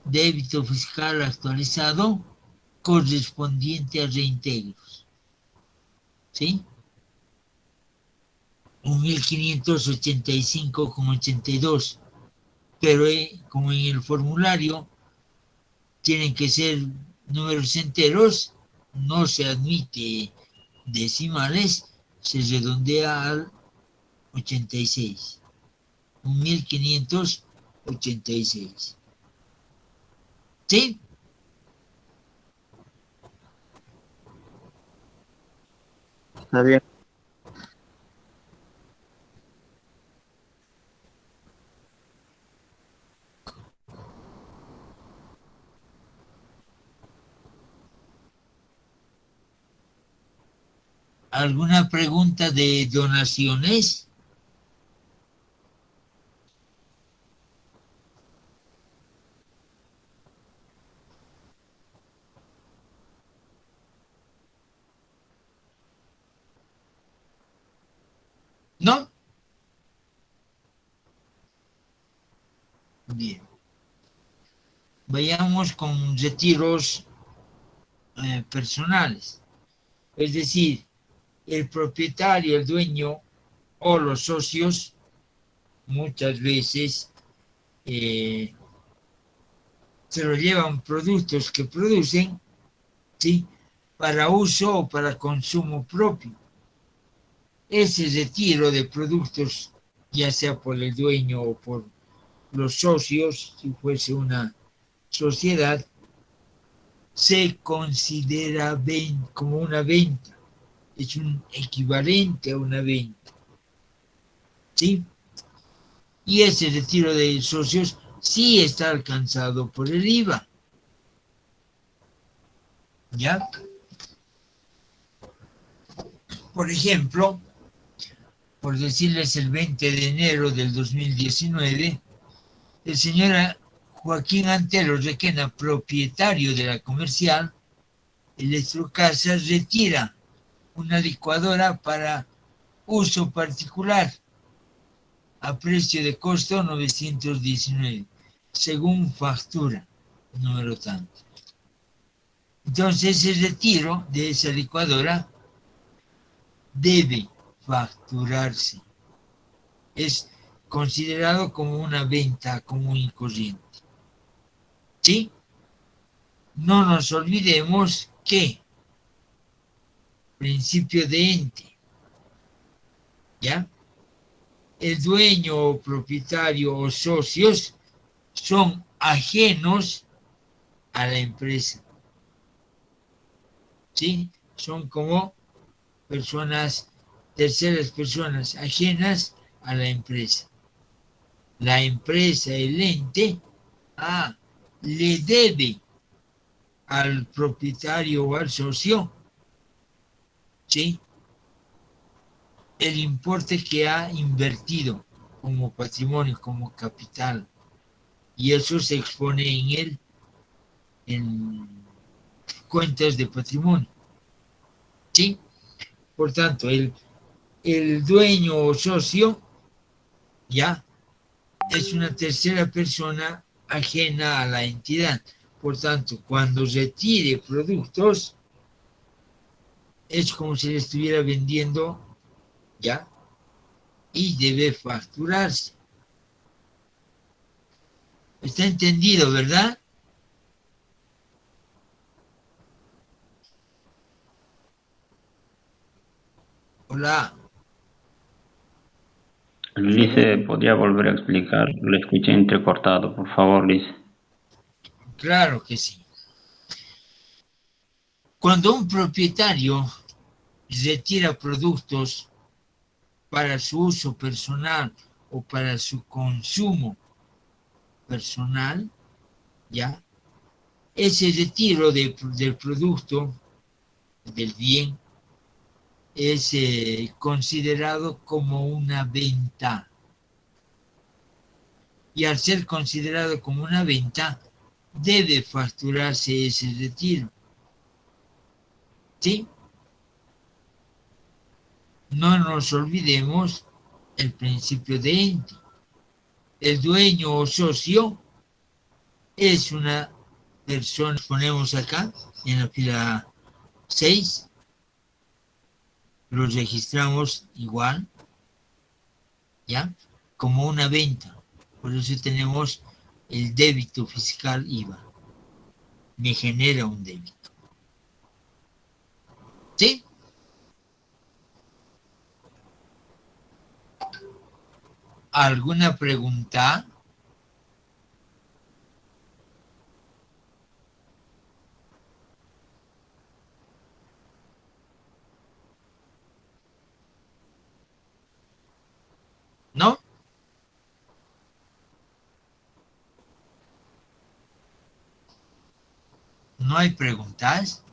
Débito fiscal actualizado correspondiente a reintegros. ¿Sí? 1.585,82. Pero como en el formulario tienen que ser números enteros, no se admite decimales, se redondea al 86. 1.586. ¿Sí? Está bien. ¿Alguna pregunta de donaciones? ¿No? Bien. Vayamos con retiros personales. Es decir, el propietario, el dueño o los socios muchas veces se lo llevan productos que producen, ¿sí?, para uso o para consumo propio. Ese retiro de productos, ya sea por el dueño o por los socios, si fuese una sociedad, se considera como una venta. Es un equivalente a una venta. ¿Sí? Y ese retiro de socios sí está alcanzado por el IVA. ¿Ya? Por ejemplo, por decirles el 20 de enero del 2019, el señor Joaquín Antelo Requena, propietario de la comercial Electrocasa, retira una licuadora para uso particular a precio de costo 919, según factura número tanto. Entonces el retiro de esa licuadora debe facturarse. Es considerado como una venta común y corriente. ¿Sí? No nos olvidemos que principio de ente, ¿ya? El dueño o propietario o socios son ajenos a la empresa. ¿Sí? Son como personas, terceras personas ajenas a la empresa. La empresa, el ente, le debe al propietario o al socio, ¿sí?, el importe que ha invertido como patrimonio, como capital, y eso se expone en cuentas de patrimonio, ¿sí? Por tanto, el dueño o socio, ya, es una tercera persona ajena a la entidad. Por tanto, cuando retire productos, es como si le estuviera vendiendo, ¿ya? Y debe facturarse. ¿Está entendido, verdad? Hola. Lice, ¿podría volver a explicar? Lo escuché entrecortado, por favor, Lice. Claro que sí. Cuando un propietario retira productos para su uso personal o para su consumo personal, ¿ya? Ese retiro del producto, del bien, es considerado como una venta. Y al ser considerado como una venta, debe facturarse ese retiro. ¿Sí? No nos olvidemos el principio de ente. El dueño o socio es una persona, ponemos acá en la fila 6, lo registramos igual, ¿ya? Como una venta. Por eso tenemos el débito fiscal IVA. Me genera un débito. ¿Sí? ¿Alguna pregunta? ¿No? ¿No hay preguntas?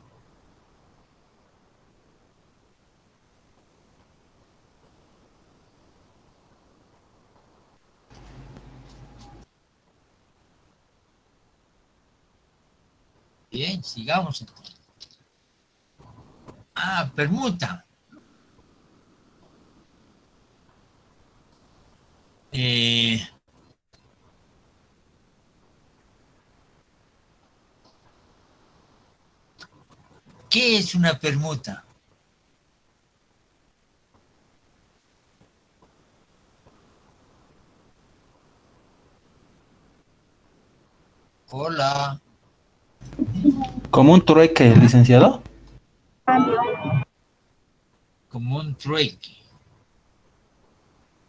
Bien, sigamos entonces. Permuta. ¿Qué es una permuta? Hola. ¿Como un trueque, licenciado? Como un trueque.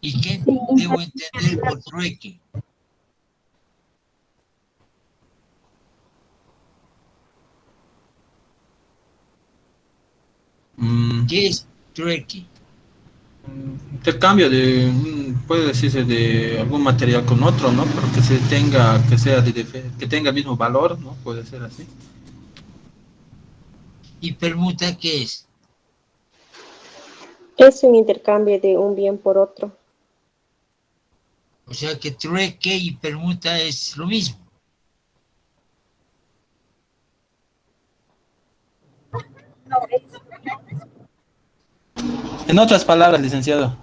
¿Y qué debo entender por trueque? ¿Qué es trueque? Intercambio de un puede decirse de algún material con otro, ¿no? Pero que se tenga, que sea que tenga el mismo valor, ¿no? Puede ser así. ¿Y permuta qué es? Es un intercambio de un bien por otro. O sea que trueque y permuta es lo mismo. En otras palabras, licenciado.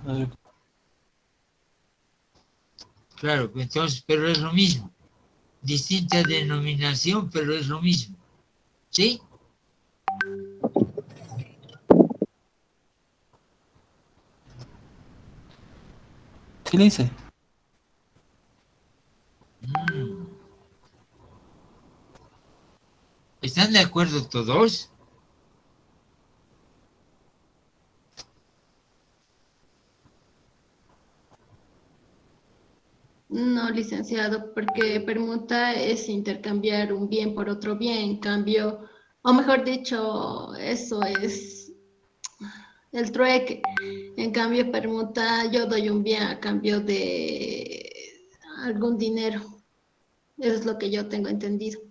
Claro, entonces, pero es lo mismo. Distinta denominación, pero es lo mismo. ¿Sí? Sí, dice. ¿Están de acuerdo todos? No, licenciado, porque permuta es intercambiar un bien por otro bien, en cambio, o mejor dicho, eso es el trueque. En cambio, permuta, yo doy un bien a cambio de algún dinero. Eso es lo que yo tengo entendido.